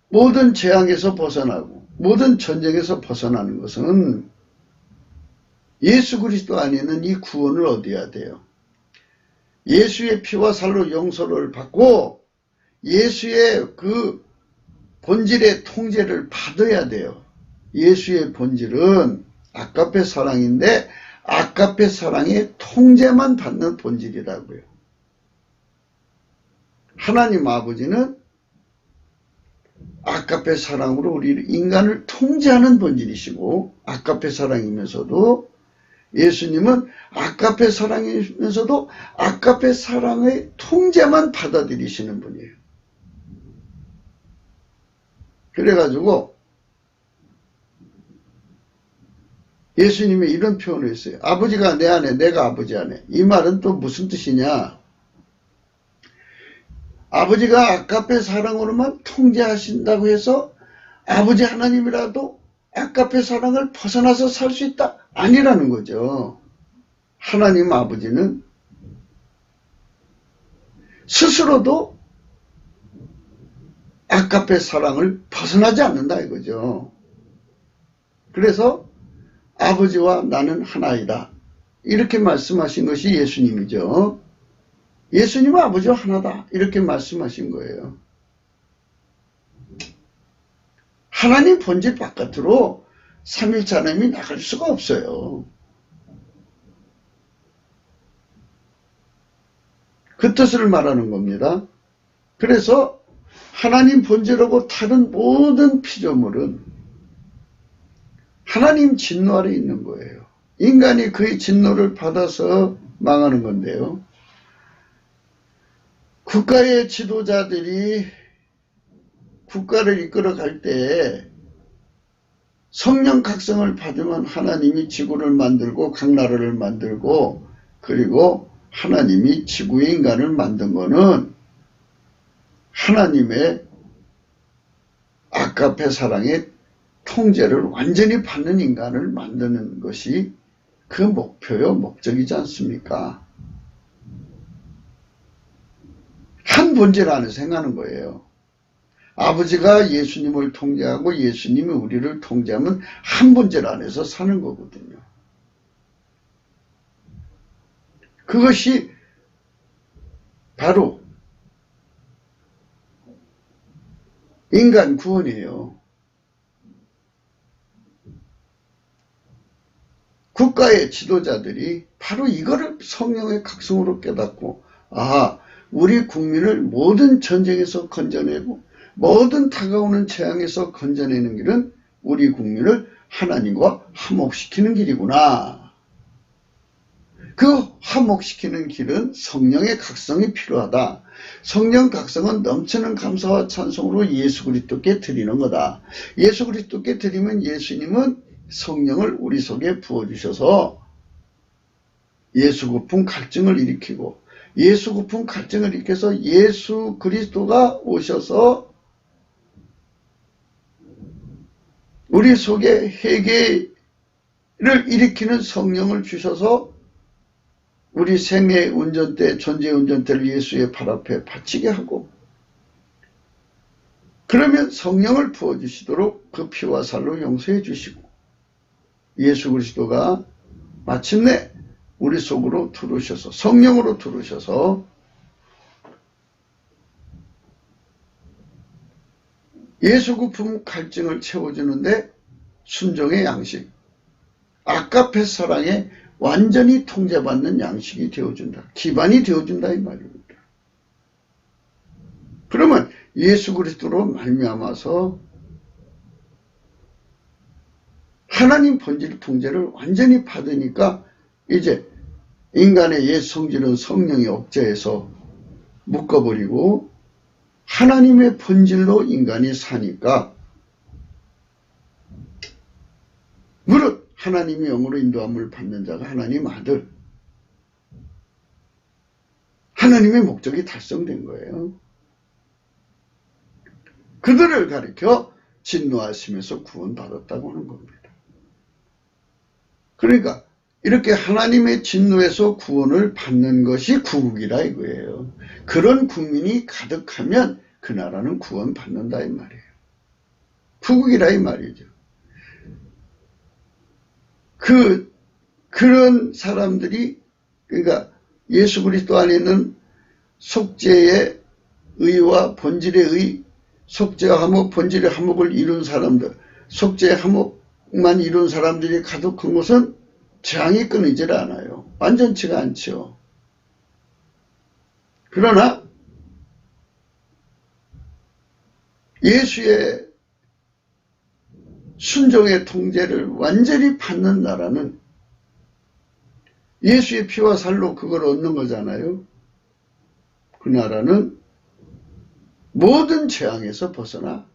모든 재앙에서 벗어나고 모든 전쟁에서 벗어나는 것은 예수 그리스도 안에는 이 구원을 얻어야 돼요. 예수의 피와 살로 용서를 받고 예수의 그 본질의 통제를 받아야 돼요. 예수의 본질은 아가페 사랑인데 아가페 사랑의 통제만 받는 본질이라고요. 하나님 아버지는 아가페 사랑으로 우리 인간을 통제하는 본질이시고 아가페 사랑이면서도 예수님은 아가페 사랑이면서도 아가페 사랑의 통제만 받아들이시는 분이에요. 그래가지고 예수님이 이런 표현을 했어요. 아버지가 내 안에 내가 아버지 안에. 이 말은 또 무슨 뜻이냐. 아버지가 아가페 사랑으로만 통제하신다고 해서 아버지 하나님이라도 아가페 사랑을 벗어나서 살 수 있다? 아니라는 거죠. 하나님 아버지는 스스로도 아가페 사랑을 벗어나지 않는다 이거죠. 그래서 아버지와 나는 하나이다. 이렇게 말씀하신 것이 예수님이죠. 예수님은 아버지와 하나다. 이렇게 말씀하신 거예요. 하나님 본질 바깥으로 삼일체 하나님이 나갈 수가 없어요. 그 뜻을 말하는 겁니다. 그래서 하나님 본질하고 다른 모든 피조물은 하나님 진노 아래 있는 거예요. 인간이 그의 진노를 받아서 망하는 건데요. 국가의 지도자들이 국가를 이끌어갈 때 성령 각성을 받으면 하나님이 지구를 만들고 각 나라를 만들고 그리고 하나님이 지구의 인간을 만든 거는 하나님의 아가페 사랑의 통제를 완전히 받는 인간을 만드는 것이 그 목표요, 목적이지 않습니까? 한 본질 안에서 행하는 거예요. 아버지가 예수님을 통제하고 예수님이 우리를 통제하면 한 본질 안에서 사는 거거든요. 그것이 바로 인간 구원이에요. 국가의 지도자들이 바로 이거를 성령의 각성으로 깨닫고 우리 국민을 모든 전쟁에서 건져내고 모든 다가오는 재앙에서 건져내는 길은 우리 국민을 하나님과 화목시키는 길이구나. 그 화목시키는 길은 성령의 각성이 필요하다. 성령 각성은 넘치는 감사와 찬송으로 예수 그리스도께 드리는 거다. 예수 그리스도께 드리면 예수님은 성령을 우리 속에 부어주셔서 예수 고품 갈증을 일으키고 예수 고품 갈증을 일으켜서 예수 그리스도가 오셔서 우리 속에 회개를 일으키는 성령을 주셔서 우리 생애 운전대, 존재 운전대를 예수의 발 앞에 바치게 하고 그러면 성령을 부어주시도록 그 피와 살로 용서해 주시고 예수 그리스도가 마침내 우리 속으로 들어오셔서 성령으로 들어오셔서 예수 구품 갈증을 채워주는데 순종의 양식, 아가페 사랑에 완전히 통제받는 양식이 되어준다. 기반이 되어준다 이 말입니다. 예수 그리스도로 말미암아서 하나님 본질 통제를 완전히 받으니까 이제 인간의 옛 성질은 성령이 억제해서 묶어버리고 하나님의 본질로 인간이 사니까 무릇 하나님의 영으로 인도함을 받는 자가 하나님 아들, 하나님의 목적이 달성된 거예요. 그들을 가리켜 진노하심에서 구원받았다고 하는 겁니다. 그러니까 이렇게 하나님의 진노에서 구원을 받는 것이 구국이라 이거예요. 그런 국민이 가득하면 그 나라는 구원받는다 이 말이에요. 구국이라 이 말이죠. 그런 사람들이, 그러니까 예수 그리스도 안에 있는 속죄의 의와 본질의 의, 속죄와 화목, 본질의 화목을 이룬 사람들, 속죄의 화목만 이룬 사람들이 가득한 곳은 재앙이 끊이질 않아요. 완전치가 않죠. 그러나 예수의 순종의 통제를 완전히 받는 나라는 예수의 피와 살로 그걸 얻는 거잖아요. 그 나라는 모든 재앙에서 벗어나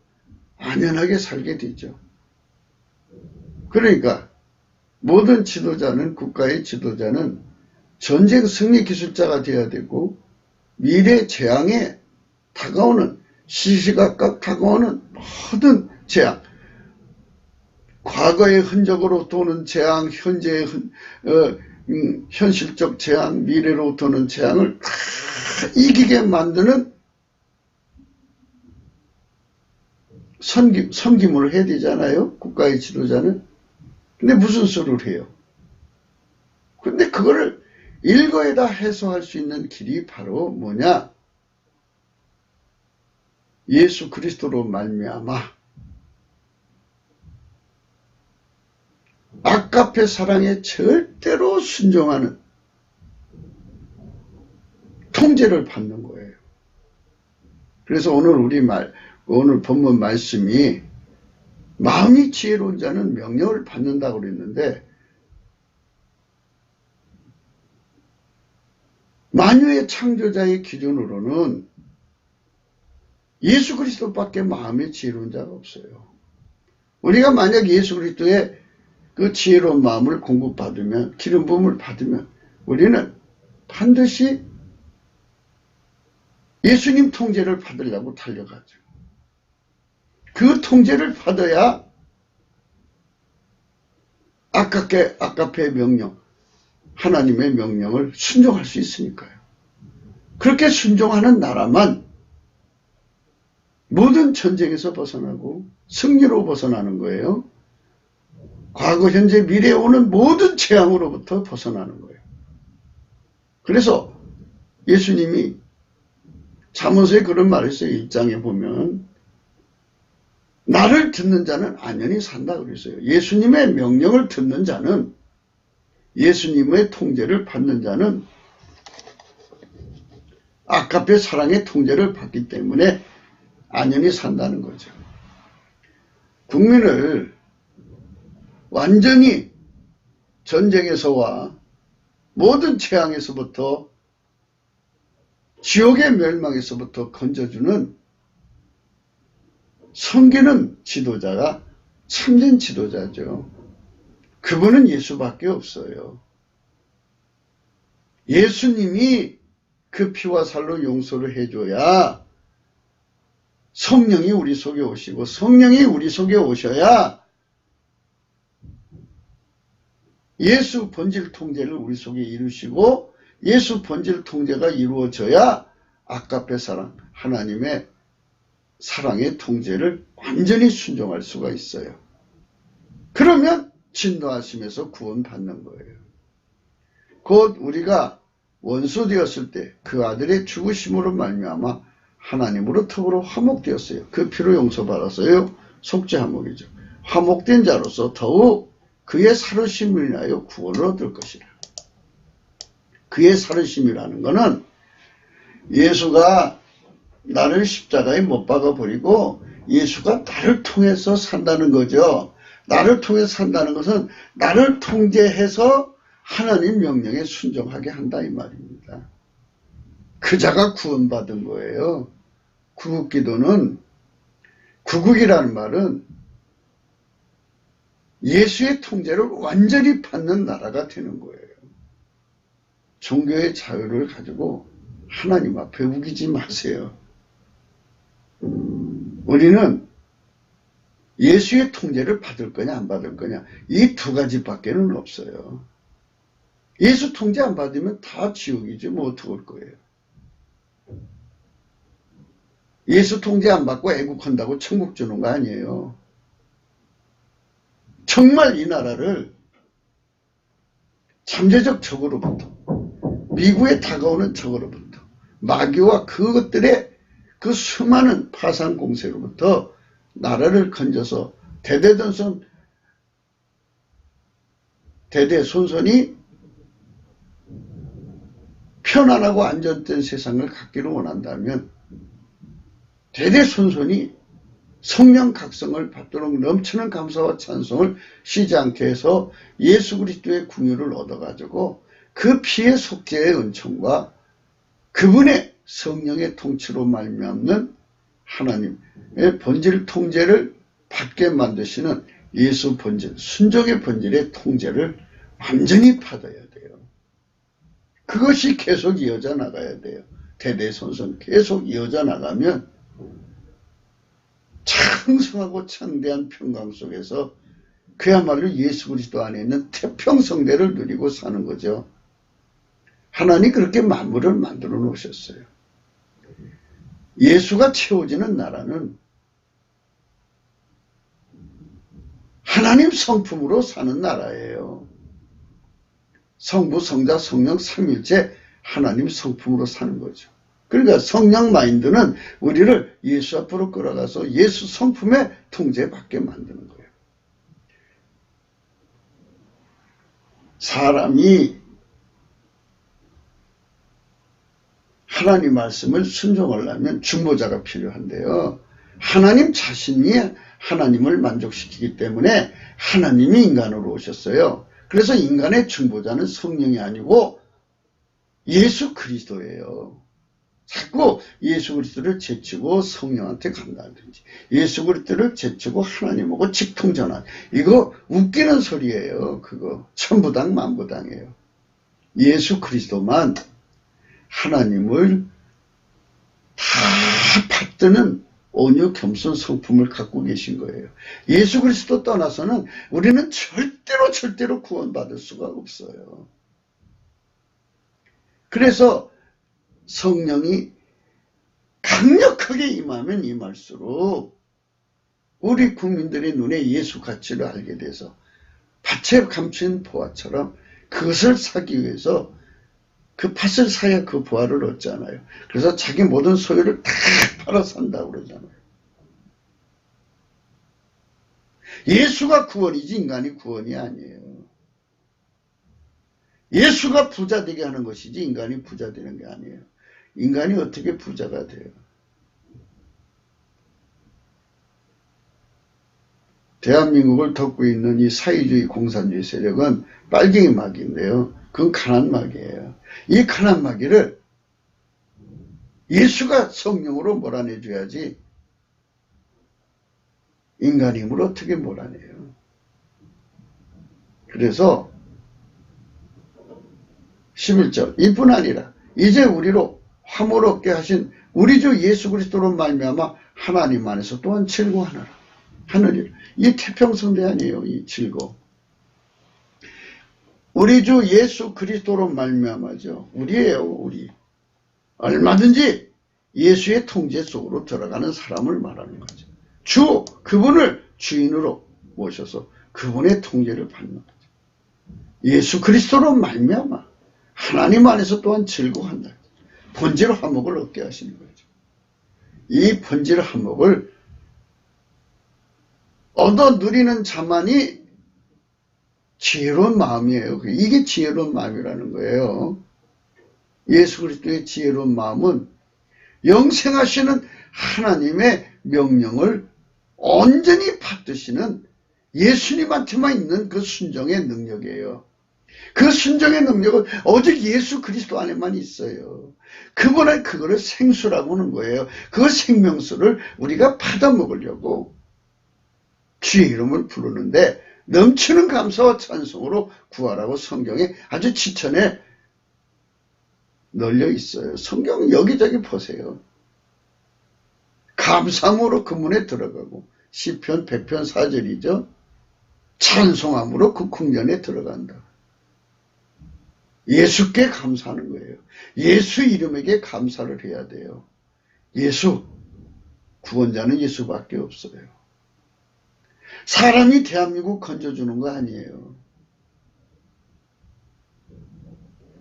안연하게 살게 되죠. 그러니까 모든 지도자는, 국가의 지도자는 전쟁 승리 기술자가 되어야 되고 미래 재앙에 다가오는, 시시각각 다가오는 모든 재앙, 과거의 흔적으로부터 오는 재앙, 현재의 현실적 재앙, 미래로부터 오는 재앙을 다 이기게 만드는 섬김을 해야 되잖아요. 국가의 지도자는. 근데 무슨 소리를 해요? 근데 그거를 일거에다 해소할 수 있는 길이 바로 뭐냐? 예수 그리스도로 말미암아 아까페 사랑에 절대로 순종하는 통제를 받는 거예요. 그래서 오늘 본문 말씀이 마음이 지혜로운 자는 명령을 받는다고 그랬는데 만유의 창조자의 기준으로는 예수 그리스도밖에 마음이 지혜로운 자가 없어요. 우리가 만약 예수 그리스도의 그 지혜로운 마음을 공급받으면, 기름 부음을 받으면 우리는 반드시 예수님 통제를 받으려고 달려가죠. 그 통제를 받아야 아까페의 명령, 하나님의 명령을 순종할 수 있으니까요. 그렇게 순종하는 나라만 모든 전쟁에서 벗어나고 승리로 벗어나는 거예요. 과거, 현재, 미래에 오는 모든 재앙으로부터 벗어나는 거예요. 그래서 예수님이 잠언서에 그런 말을 했어요. 1장에 보면 나를 듣는 자는 안연히 산다 그랬어요. 예수님의 명령을 듣는 자는, 예수님의 통제를 받는 자는 아까페 사랑의 통제를 받기 때문에 안연히 산다는 거죠. 국민을 완전히 전쟁에서와 모든 재앙에서부터, 지옥의 멸망에서부터 건져주는 섬기는 지도자가 참된 지도자죠. 그분은 예수밖에 없어요. 예수님이 그 피와 살로 용서를 해줘야 성령이 우리 속에 오시고, 성령이 우리 속에 오셔야 예수 본질 통제를 우리 속에 이루시고, 예수 본질 통제가 이루어져야 아까페 사랑, 하나님의 사랑의 통제를 완전히 순종할 수가 있어요. 그러면 진노하심에서 구원받는 거예요. 곧 우리가 원수 되었을 때 그 아들의 죽으심으로 말미암아 하나님으로부터 화목되었어요. 그 피로 용서받았어요. 속죄 화목이죠. 화목된 자로서 더욱 그의 살으심을 인하여 구원을 얻을 것이라. 그의 살으심이라는 것은 예수가 나를 십자가에 못 박아버리고 예수가 나를 통해서 산다는 거죠. 나를 통해서 산다는 것은 나를 통제해서 하나님 명령에 순종하게 한다 이 말입니다. 그 자가 구원받은 거예요. 구국기도는, 구국이라는 말은 예수의 통제를 완전히 받는 나라가 되는 거예요. 종교의 자유를 가지고 하나님 앞에 우기지 마세요. 우리는 예수의 통제를 받을 거냐 안 받을 거냐 이 두 가지밖에는 없어요. 예수 통제 안 받으면 다 지옥이지 뭐 어떡할 거예요. 예수 통제 안 받고 애국한다고 천국 주는 거 아니에요. 정말 이 나라를 잠재적 적으로부터, 미국에 다가오는 적으로부터, 마귀와 그것들의 그 수많은 파상 공세로부터 나라를 건져서 대대손손이 편안하고 안전된 세상을 갖기를 원한다면 대대손손이 성령 각성을 받도록 넘치는 감사와 찬송을 쉬지 않게 해서 예수 그리스도의 궁유를 얻어가지고 그 피의 속죄의 은총과 그분의 성령의 통치로 말미암는 하나님의 본질 통제를 받게 만드시는 예수 본질, 순종의 본질의 통제를 완전히 받아야 돼요. 그것이 계속 이어져 나가야 돼요. 대대손손 계속 이어져 나가면 창성하고 창대한 평강 속에서 그야말로 예수 그리스도 안에 있는 태평성대를 누리고 사는 거죠. 하나님 그렇게 만물을 만들어 놓으셨어요. 예수가 채워지는 나라는 하나님 성품으로 사는 나라예요. 성부, 성자, 성령, 삼위일체 하나님 성품으로 사는 거죠. 그러니까 성령 마인드는 우리를 예수 앞으로 끌어가서 예수 성품에 통제받게 만드는 거예요. 사람이 하나님 말씀을 순종하려면 중보자가 필요한데요. 하나님 자신이 하나님을 만족시키기 때문에 하나님이 인간으로 오셨어요. 그래서 인간의 중보자는 성령이 아니고 예수 그리스도예요. 자꾸 예수 그리스도를 제치고 성령한테 간다든지 예수 그리스도를 제치고 하나님하고 직통전환, 이거 웃기는 소리예요. 그거 천부당 만부당이에요. 예수 그리스도만 하나님을 다 받드는 온유 겸손 성품을 갖고 계신 거예요. 예수 그리스도 떠나서는 우리는 절대로 구원받을 수가 없어요. 그래서 성령이 강력하게 임하면 임할수록 우리 국민들의 눈에 예수 가치를 알게 돼서 밭에 감춘 보화처럼 그것을 사기 위해서 그 밭을 사야 그 보화를 얻잖아요. 그래서 자기 모든 소유를 다 팔아 산다고 그러잖아요. 예수가 구원이지 인간이 구원이 아니에요. 예수가 부자 되게 하는 것이지 인간이 부자 되는 게 아니에요. 인간이 어떻게 부자가 돼요? 대한민국을 덮고 있는 이 사회주의 공산주의 세력은 빨갱이 마귀인데요. 그건 가난 마귀예요. 이 가난 마귀를 예수가 성령으로 몰아내줘야지 인간 힘으로 어떻게 몰아내요? 그래서 11절 이뿐 아니라 이제 우리로 화물 얻게 하신 우리 주 예수 그리스도로 말미암아 하나님 안에서 또한 즐거워하느라 하느니라. 이 태평성대 아니에요. 이 즐거움. 우리 주 예수 그리스도로 말미암아죠. 우리예요. 우리. 얼마든지 예수의 통제 속으로 들어가는 사람을 말하는 거죠. 주 그분을 주인으로 모셔서 그분의 통제를 받는 거죠. 예수 그리스도로 말미암아 하나님 안에서 또한 즐거워한다. 본질 화목을 얻게 하시는 거죠. 이 본질 화목을 얻어 누리는 자만이 지혜로운 마음이에요. 이게 지혜로운 마음이라는 거예요. 예수 그리스도의 지혜로운 마음은 영생하시는 하나님의 명령을 온전히 받드시는 예수님한테만 있는 그 순종의 능력이에요. 그 순종의 능력은 오직 예수 그리스도 안에만 있어요. 그분은 그거를 생수라고 하는 거예요. 그 생명수를 우리가 받아먹으려고 주의 이름을 부르는데 넘치는 감사와 찬송으로 구하라고 성경에 아주 지천에 널려 있어요. 성경 여기저기 보세요. 감사함으로 그 문에 들어가고 시편 100편 4절이죠. 찬송함으로 그 궁전에 들어간다. 예수께 감사하는 거예요. 예수 이름에게 감사를 해야 돼요. 예수, 구원자는 예수밖에 없어요. 사람이 대한민국 건져주는 거 아니에요.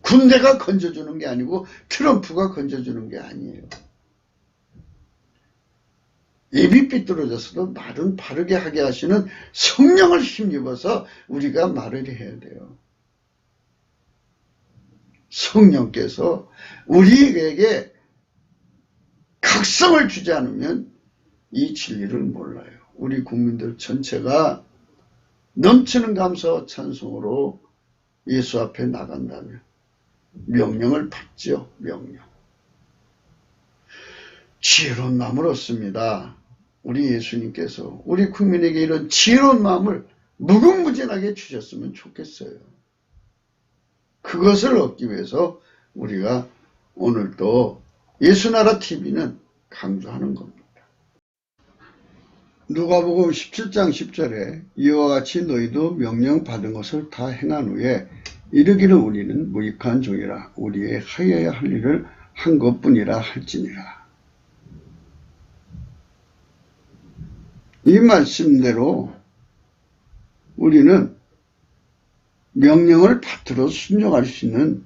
군대가 건져주는 게 아니고 트럼프가 건져주는 게 아니에요. 입이 삐뚤어졌어도 말은 바르게 하게 하시는 성령을 힘입어서 우리가 말을 해야 돼요. 성령께서 우리에게 각성을 주지 않으면 이 진리를 몰라요. 우리 국민들 전체가 넘치는 감사와 찬송으로 예수 앞에 나간다면 명령을 받죠. 명령. 지혜로운 마음을 얻습니다. 우리 예수님께서 우리 국민에게 이런 지혜로운 마음을 무궁무진하게 주셨으면 좋겠어요. 그것을 얻기 위해서 우리가 오늘도 예수나라 TV는 강조하는 겁니다. 누가복음 17장 10절에 이와 같이 너희도 명령받은 것을 다 행한 후에 이르기를 우리는 무익한 종이라 우리의 하여야 할 일을 한 것뿐이라 할지니라. 이 말씀대로 우리는 명령을 받들어 순종할 수 있는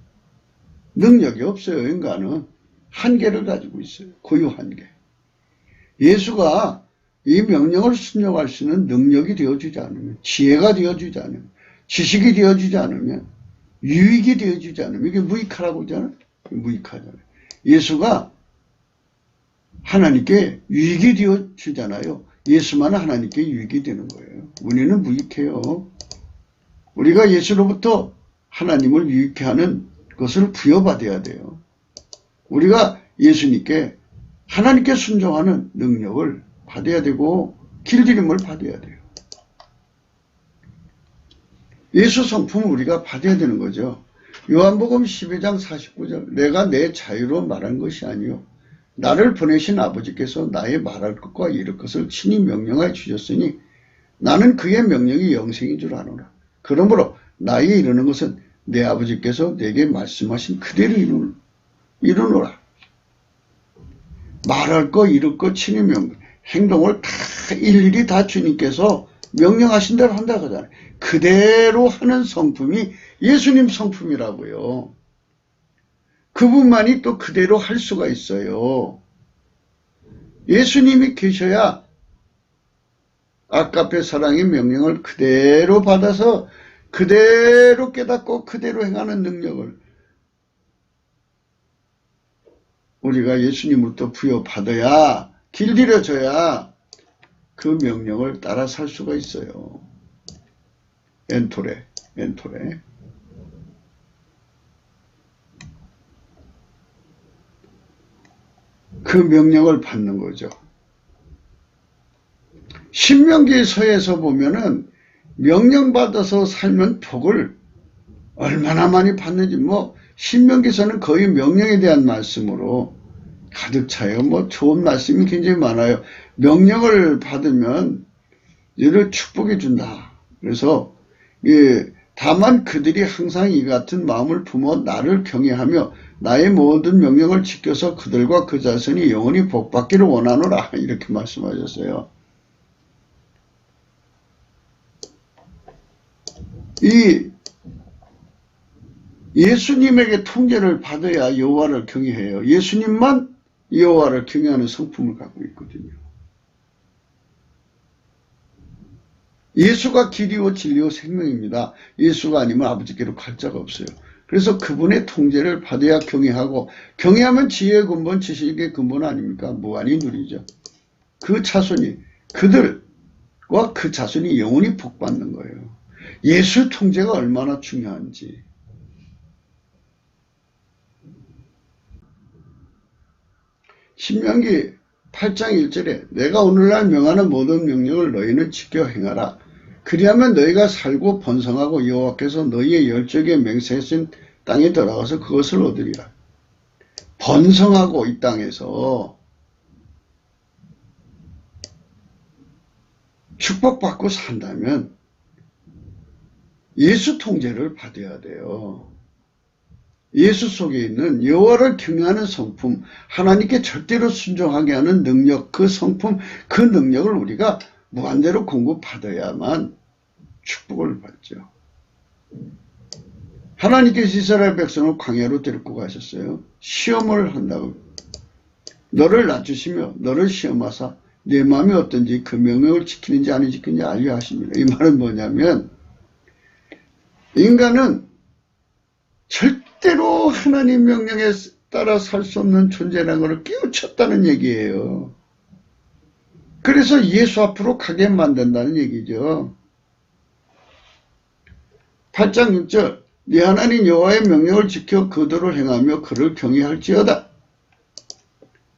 능력이 없어요. 인간은 한계를 가지고 있어요. 고유 한계. 예수가 이 명령을 순종할 수 있는 능력이 되어주지 않으면, 지혜가 되어주지 않으면, 지식이 되어주지 않으면, 유익이 되어주지 않으면 이게 무익하라고 하잖아요. 무익하잖아요. 예수가 하나님께 유익이 되어주잖아요. 예수만 하나님께 유익이 되는 거예요. 우리는 무익해요. 우리가 예수로부터 하나님을 유익해 하는 것을 부여받아야 돼요. 우리가 예수님께 하나님께 순종하는 능력을 받아야 되고 길들임을 받아야 돼요. 예수 성품을 우리가 받아야 되는 거죠. 요한복음 12장 49절 내가 내 자유로 말한 것이 아니요 나를 보내신 아버지께서 나의 말할 것과 이룰 것을 친히 명령하여 주셨으니 나는 그의 명령이 영생인 줄 아노라. 그러므로 나에게 이르는 것은 내 아버지께서 내게 말씀하신 그대로 이루노라. 말할 거 이룰 거 친히 행동을 다 일일이 다 주님께서 명령하신 대로 한다 그러잖아요. 그대로 하는 성품이 예수님 성품이라고요. 그분만이 또 그대로 할 수가 있어요. 예수님이 계셔야 아까페 사랑의 명령을 그대로 받아서 그대로 깨닫고 그대로 행하는 능력을 우리가 예수님으로부터 부여받아야 길들여져야 그 명령을 따라 살 수가 있어요. 엔토레. 그 명령을 받는 거죠. 신명기서에서 보면은 명령받아서 살면 복을 얼마나 많이 받는지 신명기서는 거의 명령에 대한 말씀으로 가득 차요. 좋은 말씀이 굉장히 많아요. 명령을 받으면 너를 축복해 준다. 그래서 다만 그들이 항상 이 같은 마음을 품어 나를 경외하며 나의 모든 명령을 지켜서 그들과 그 자손이 영원히 복받기를 원하노라. 이렇게 말씀하셨어요. 이 예수님에게 통제를 받아야 여호와를 경외해요. 예수님만 여호와를 경외하는 성품을 갖고 있거든요. 예수가 길이요 진리요 생명입니다. 예수가 아니면 아버지께로 갈 자가 없어요. 그래서 그분의 통제를 받아야 경외하고, 경외하면 지혜의 근본, 지식의 근본 아닙니까? 무한히 누리죠. 그 자손이, 그들과 그 자손이 영원히 복받는 거예요. 예수 통제가 얼마나 중요한지. 신명기 8장 1절에 내가 오늘날 명하는 모든 명령을 너희는 지켜 행하라. 그리하면 너희가 살고 번성하고 여호와께서 너희의 열조에게 맹세하신 땅에 들어가서 그것을 얻으리라. 번성하고 이 땅에서 축복받고 산다면 예수 통제를 받아야 돼요. 예수 속에 있는 여호와를 경외하는 성품, 하나님께 절대로 순종하게 하는 능력, 그 성품, 그 능력을 우리가 무한대로 공급받아야만 축복을 받죠. 하나님께서 이스라엘 백성을 광야로 데리고 가셨어요. 시험을 한다고. 너를 낮추시며 너를 시험하사 내 마음이 어떤지 그 명령을 지키는지 안 지키는지 알려 하십니다. 이 말은 뭐냐면 인간은 절대로 하나님 명령에 따라 살 수 없는 존재라는 것을 깨우쳤다는 얘기예요. 그래서 예수 앞으로 가게 만든다는 얘기죠. 8장 6절 네 하나님 여호와의 명령을 지켜 그대로 행하며 그를 경외할지어다.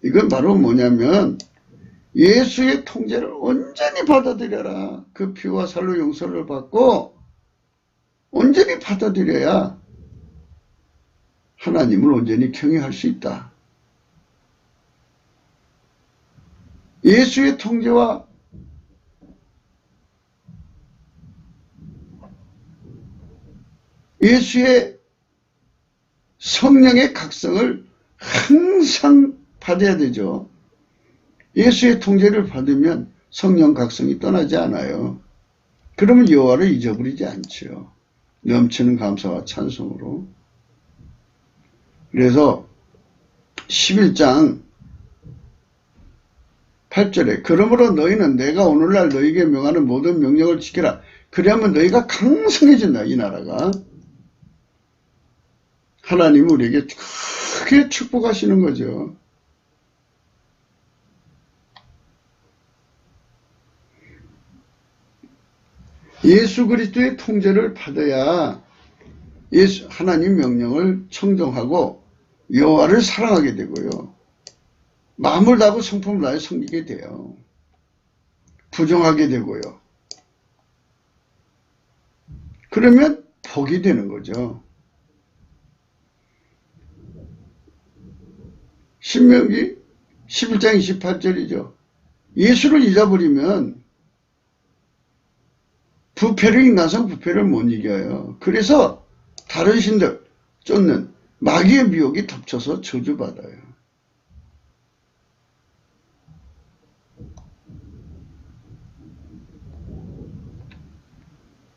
이건 바로 뭐냐면 예수의 통제를 온전히 받아들여라. 그 피와 살로 용서를 받고 온전히 받아들여야 하나님을 온전히 경외할 수 있다. 예수의 통제와 예수의 성령의 각성을 항상 받아야 되죠. 예수의 통제를 받으면 성령 각성이 떠나지 않아요. 그러면 여호와를 잊어버리지 않죠. 넘치는 감사와 찬송으로. 그래서 11장 8절에 그러므로 너희는 내가 오늘날 너희에게 명하는 모든 명령을 지키라. 그리하면 너희가 강성해진다. 이 나라가. 하나님은 우리에게 크게 축복하시는 거죠. 예수 그리스도의 통제를 받아야 하나님 명령을 청정하고 여호와를 사랑하게 되고요. 마음을 다하고 성품을 다해 섬기게 돼요. 부정하게 되고요. 그러면 복이 되는 거죠. 신명기 11장 28절이죠. 예수를 잊어버리면 부패를 인간성 부패를 못 이겨요. 그래서 다른 신들 쫓는 마귀의 미혹이 덮쳐서 저주받아요.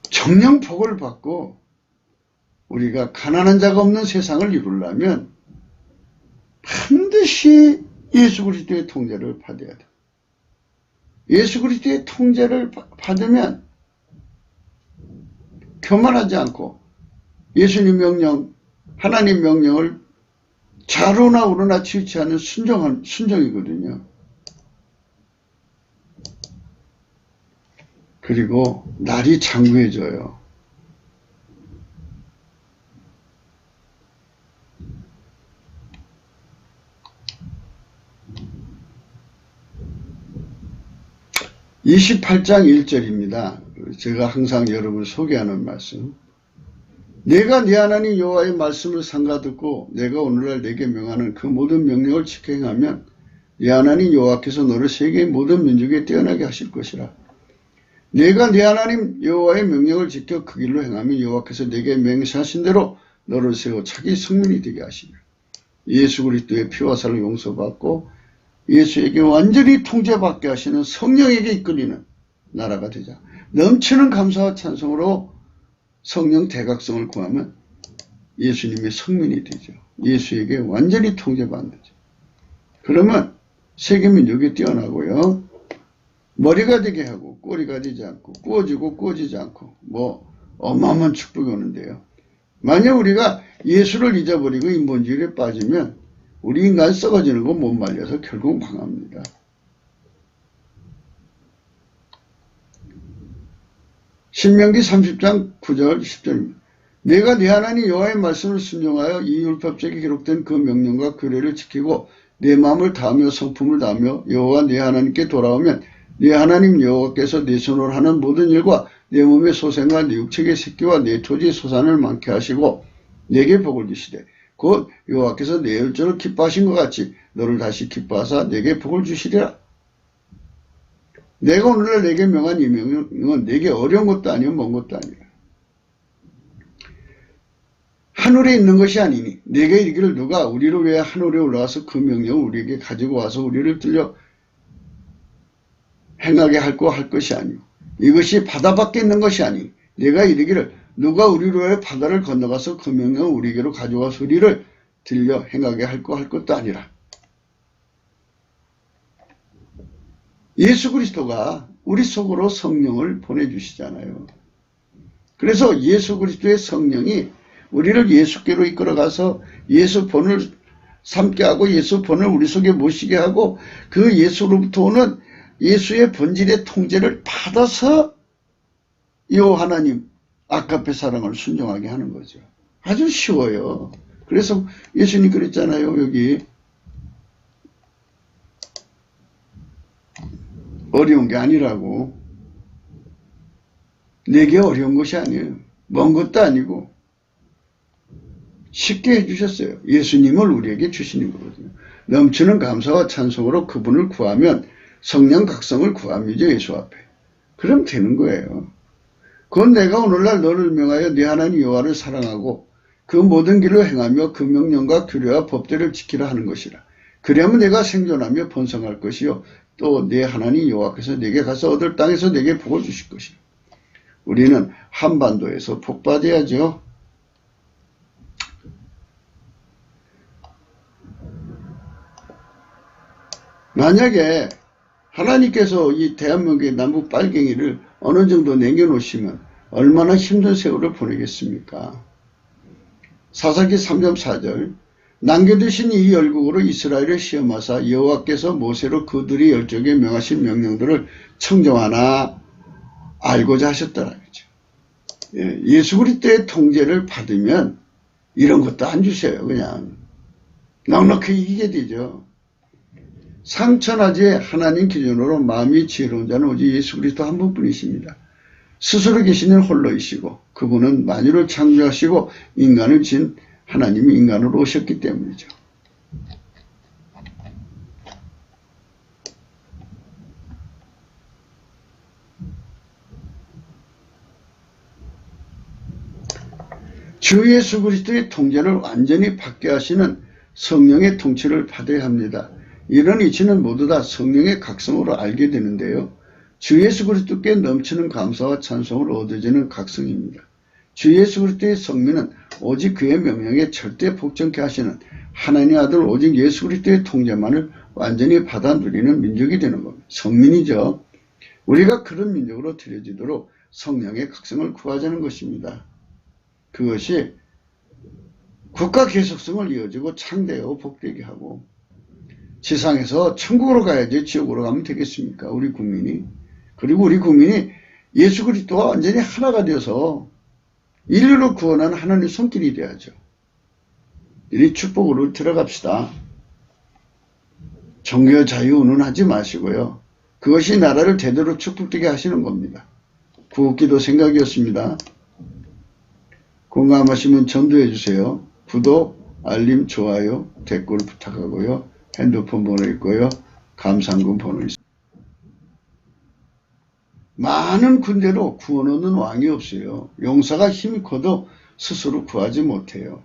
정령 복을 받고 우리가 가난한 자가 없는 세상을 이루려면 반드시 예수 그리스도의 통제를 받아야 돼. 예수 그리스도의 통제를 받으면 교만하지 않고 예수님 명령, 하나님 명령을 좌로나 우로나 치우치 않는 순종이거든요. 그리고 날이 장구해져요. (28장 1절입니다) 제가 항상 여러분을 소개하는 말씀. 내가 네 하나님 여호와의 말씀을 삼가듣고 내가 오늘날 내게 명하는 그 모든 명령을 지켜 행하면 네 하나님 여호와께서 너를 세계의 모든 민족에 뛰어나게 하실 것이라. 내가 네 하나님 여호와의 명령을 지켜 그 길로 행하면 여호와께서 내게 맹세하신 대로 너를 세워 자기 성민이 되게 하시리라. 예수 그리스도의 피와 살로 용서받고 예수에게 완전히 통제받게 하시는 성령에게 이끌리는 나라가 되자. 넘치는 감사와 찬송으로 성령 대각성을 구하면 예수님의 성민이 되죠. 예수에게 완전히 통제받는 거죠. 그러면 세계민족이 뛰어나고요. 머리가 되게 하고 꼬리가 되지 않고 꾸어지고 꾸어지지 않고 어마어마한 축복이 오는데요. 만약 우리가 예수를 잊어버리고 인본주의에 빠지면 우리 인간 썩어지는 거 못 말려서 결국 망합니다. 신명기 30장 9절 10절입니다. 내가 네 하나님 여호와의 말씀을 순종하여 이 율법책에 기록된 그 명령과 규례를 지키고 내 마음을 다하며 성품을 다하며 여호와 네 하나님께 돌아오면 네 하나님 여호와께서 네 손으로 하는 모든 일과 내 몸의 소생과 내 육체의 새끼와 내 토지의 소산을 많게 하시고 내게 복을 주시되 곧 여호와께서 내 열조를 기뻐하신 것 같이 너를 다시 기뻐하사 내게 복을 주시리라. 내가 오늘날 내게 명한 이 명령은 내게 어려운 것도 아니요 먼 것도 아니라 하늘에 있는 것이 아니니 내게 이르기를 누가 우리를 위해 하늘에 올라와서 그 명령을 우리에게 가지고 와서 우리를 들려 행하게 할 것이 아니요 이것이 바다 밖에 있는 것이 아니 내가 이르기를 누가 우리를 위해 바다를 건너가서 그 명령을 우리에게로 가져와서 우리를 들려 행하게 할 것도 아니라. 예수 그리스도가 우리 속으로 성령을 보내주시잖아요. 그래서 예수 그리스도의 성령이 우리를 예수께로 이끌어가서 예수 본을 삼게 하고 예수 본을 우리 속에 모시게 하고 그 예수로부터 오는 예수의 본질의 통제를 받아서 이 하나님 아까페 사랑을 순종하게 하는 거죠. 아주 쉬워요. 그래서 예수님 그랬잖아요. 여기 어려운 게 아니라고. 내게 어려운 것이 아니에요. 먼 것도 아니고 쉽게 해주셨어요. 예수님을 우리에게 주시는 거거든요. 넘치는 감사와 찬송으로 그분을 구하면 성령 각성을 구합니다. 예수 앞에. 그럼 되는 거예요. 그건 내가 오늘날 너를 명하여 네 하나님 여호와를 사랑하고 그 모든 길을 행하며 그 명령과 규례와 법대를 지키라 하는 것이라. 그러면 내가 생존하며 번성할 것이요 또 내 하나님 여호와께서 내게 가서 얻을 땅에서 내게 복을 주실 것이라. 우리는 한반도에서 복받아야죠. 만약에 하나님께서 이 대한민국의 남북 빨갱이를 어느 정도 남겨놓으시면 얼마나 힘든 세월을 보내겠습니까? 사사기 3장 4절 남겨두신 이 열국으로 이스라엘을 시험하사 여호와께서 모세로 그들이 열족에 명하신 명령들을 청정하나 알고자 하셨더라. 예수 그리스도의 통제를 받으면 이런 것도 안 주세요. 그냥 넉넉히 이기게 되죠. 상천하지의 하나님 기준으로 마음이 지혜로운 자는 오직 예수 그리스도 한 분뿐이십니다. 스스로 계시는 홀로이시고 그분은 만유를 창조하시고 인간을 지은 하나님이 인간으로 오셨기 때문이죠. 주 예수 그리스도의 통제를 완전히 받게 하시는 성령의 통치를 받아야 합니다. 이런 이치는 모두 다 성령의 각성으로 알게 되는데요. 주 예수 그리스도께 넘치는 감사와 찬송으로 얻어지는 각성입니다. 주 예수 그리스도의 성민은 오직 그의 명령에 절대 복종케 하시는 하나님의 아들 오직 예수 그리스도의 통제만을 완전히 받아 누리는 민족이 되는 겁니다. 성민이죠. 우리가 그런 민족으로 들여지도록 성령의 각성을 구하자는 것입니다. 그것이 국가 계속성을 이어지고 창대하고 복되게 하고 지상에서 천국으로 가야지 지옥으로 가면 되겠습니까? 우리 국민이. 그리고 우리 국민이 예수 그리스도와 완전히 하나가 되어서 인류를 구원하는 하나님의 손길이 돼야죠. 이 축복으로 들어갑시다. 종교 자유 운운하지 마시고요. 그것이 나라를 제대로 축복되게 하시는 겁니다. 구국기도 생각이었습니다. 공감하시면 전도해 주세요. 구독, 알림, 좋아요, 댓글 부탁하고요. 핸드폰 번호 있고요. 감상금 번호 있습니다. 많은 군대로 구원 얻는 왕이 없어요. 용사가 힘이 커도 스스로 구하지 못해요.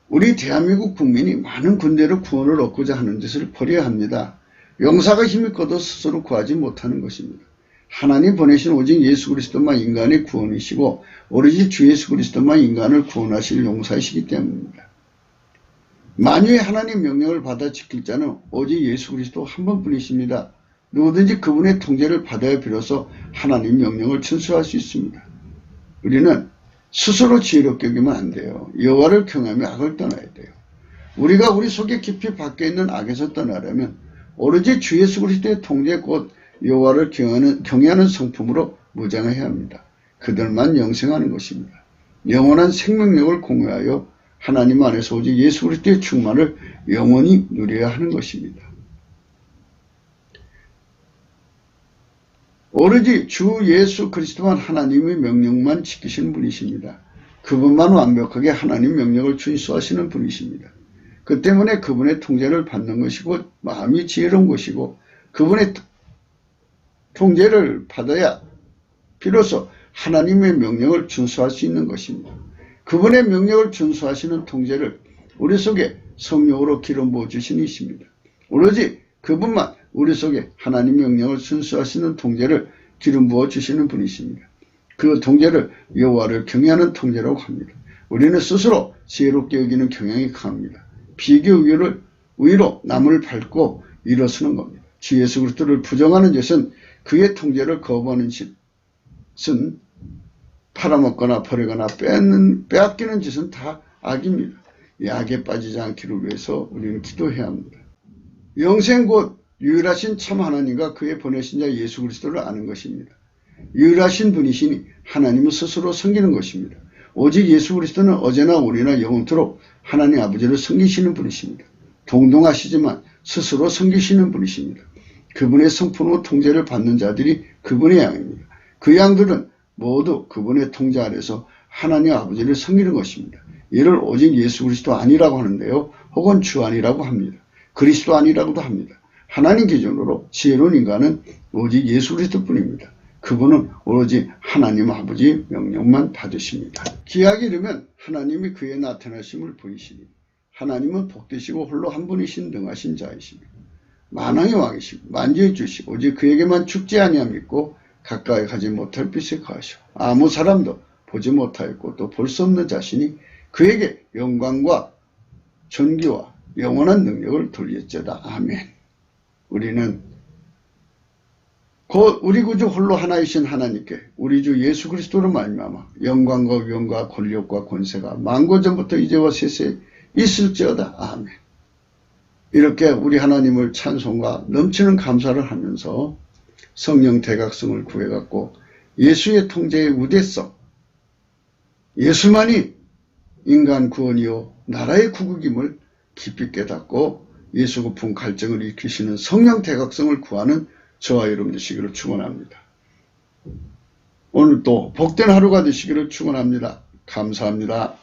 우리 대한민국 국민이 많은 군대로 구원을 얻고자 하는 짓을 버려야 합니다. 용사가 힘이 커도 스스로 구하지 못하는 것입니다. 하나님 보내신 오직 예수 그리스도만 인간의 구원이시고 오로지 주 예수 그리스도만 인간을 구원하실 용사이시기 때문입니다. 만유의 하나님 명령을 받아 지킬 자는 오직 예수 그리스도 한 번뿐이십니다. 누구든지 그분의 통제를 받아야 비로소 하나님 명령을 준수할 수 있습니다. 우리는 스스로 지혜롭게 여기면 안 돼요. 여호와를 경외하며 악을 떠나야 돼요. 우리가 우리 속에 깊이 박혀 있는 악에서 떠나려면 오로지 주 예수 그리스도의 통제 곧 여호와를 경외하는 성품으로 무장해야 합니다. 그들만 영생하는 것입니다. 영원한 생명력을 공유하여 하나님 안에서 오직 예수 그리스도의 충만을 영원히 누려야 하는 것입니다. 오로지 주 예수 그리스도만 하나님의 명령만 지키시는 분이십니다. 그분만 완벽하게 하나님 명령을 준수하시는 분이십니다. 그 때문에 그분의 통제를 받는 것이고 마음이 지혜로운 것이고 그분의 통제를 받아야 비로소 하나님의 명령을 준수할 수 있는 것입니다. 그분의 명령을 준수하시는 통제를 우리 속에 성령으로 기름 부어 주신 이십니다. 오로지 그분만 우리 속에 하나님 명령을 준수하시는 통제를 기름 부어 주시는 분이십니다. 그 통제를 여호와를 경외하는 통제라고 합니다. 우리는 스스로 지혜롭게 여기는 경향이 강합니다. 비교 의로 남을 밟고 일어서는 겁니다. 주 예수 그리스도를 부정하는 것은 그의 통제를 거부하는 짓은 팔아먹거나 버리거나 빼앗기는 짓은 다 악입니다. 이 악에 빠지지 않기를 위해서 우리는 기도해야 합니다. 영생 곧 유일하신 참 하나님과 그의 보내신 자 예수 그리스도를 아는 것입니다. 유일하신 분이시니 하나님은 스스로 섬기는 것입니다. 오직 예수 그리스도는 어제나 오늘이나 영원토록 하나님 아버지를 섬기시는 분이십니다. 동동하시지만 스스로 섬기시는 분이십니다. 그분의 성품으로 통제를 받는 자들이 그분의 양입니다. 그 양들은 모두 그분의 통제 아래서 하나님 아버지를 섬기는 것입니다. 이를 오직 예수 그리스도 아니라고 하는데요. 혹은 주 아니라고 합니다. 그리스도 아니라고도 합니다. 하나님 기준으로 지혜로운 인간은 오직 예수 그리스도 뿐입니다. 그분은 오로지 하나님 아버지 명령만 받으십니다. 기약이 이르면 하나님이 그의 나타나심을 보이시니 하나님은 복되시고 홀로 한 분이신 등하신 자이십니다. 만왕의 왕이시고 만주의 주시고 오직 그에게만 죽지 아니함 믿고 가까이 가지 못할 빛에 가시오. 아무 사람도 보지 못하였고 또 볼 수 없는 자신이 그에게 영광과 존귀와 영원한 능력을 돌릴지어다. 아멘. 우리는 곧 우리 구주 홀로 하나이신 하나님께 우리 주 예수 그리스도로 말미암아 영광과 위엄과 권력과 권세가 만고 전부터 이제와 세세에 있을지어다. 아멘. 이렇게 우리 하나님을 찬송과 넘치는 감사를 하면서 성령 대각성을 구해갖고 예수의 통제의 우대성, 예수만이 인간 구원이요 나라의 구국임을 깊이 깨닫고 예수 고품 갈증을 일으키시는 성령 대각성을 구하는 저와 여러분 되시기를 축원합니다. 오늘도 복된 하루가 되시기를 축원합니다. 감사합니다.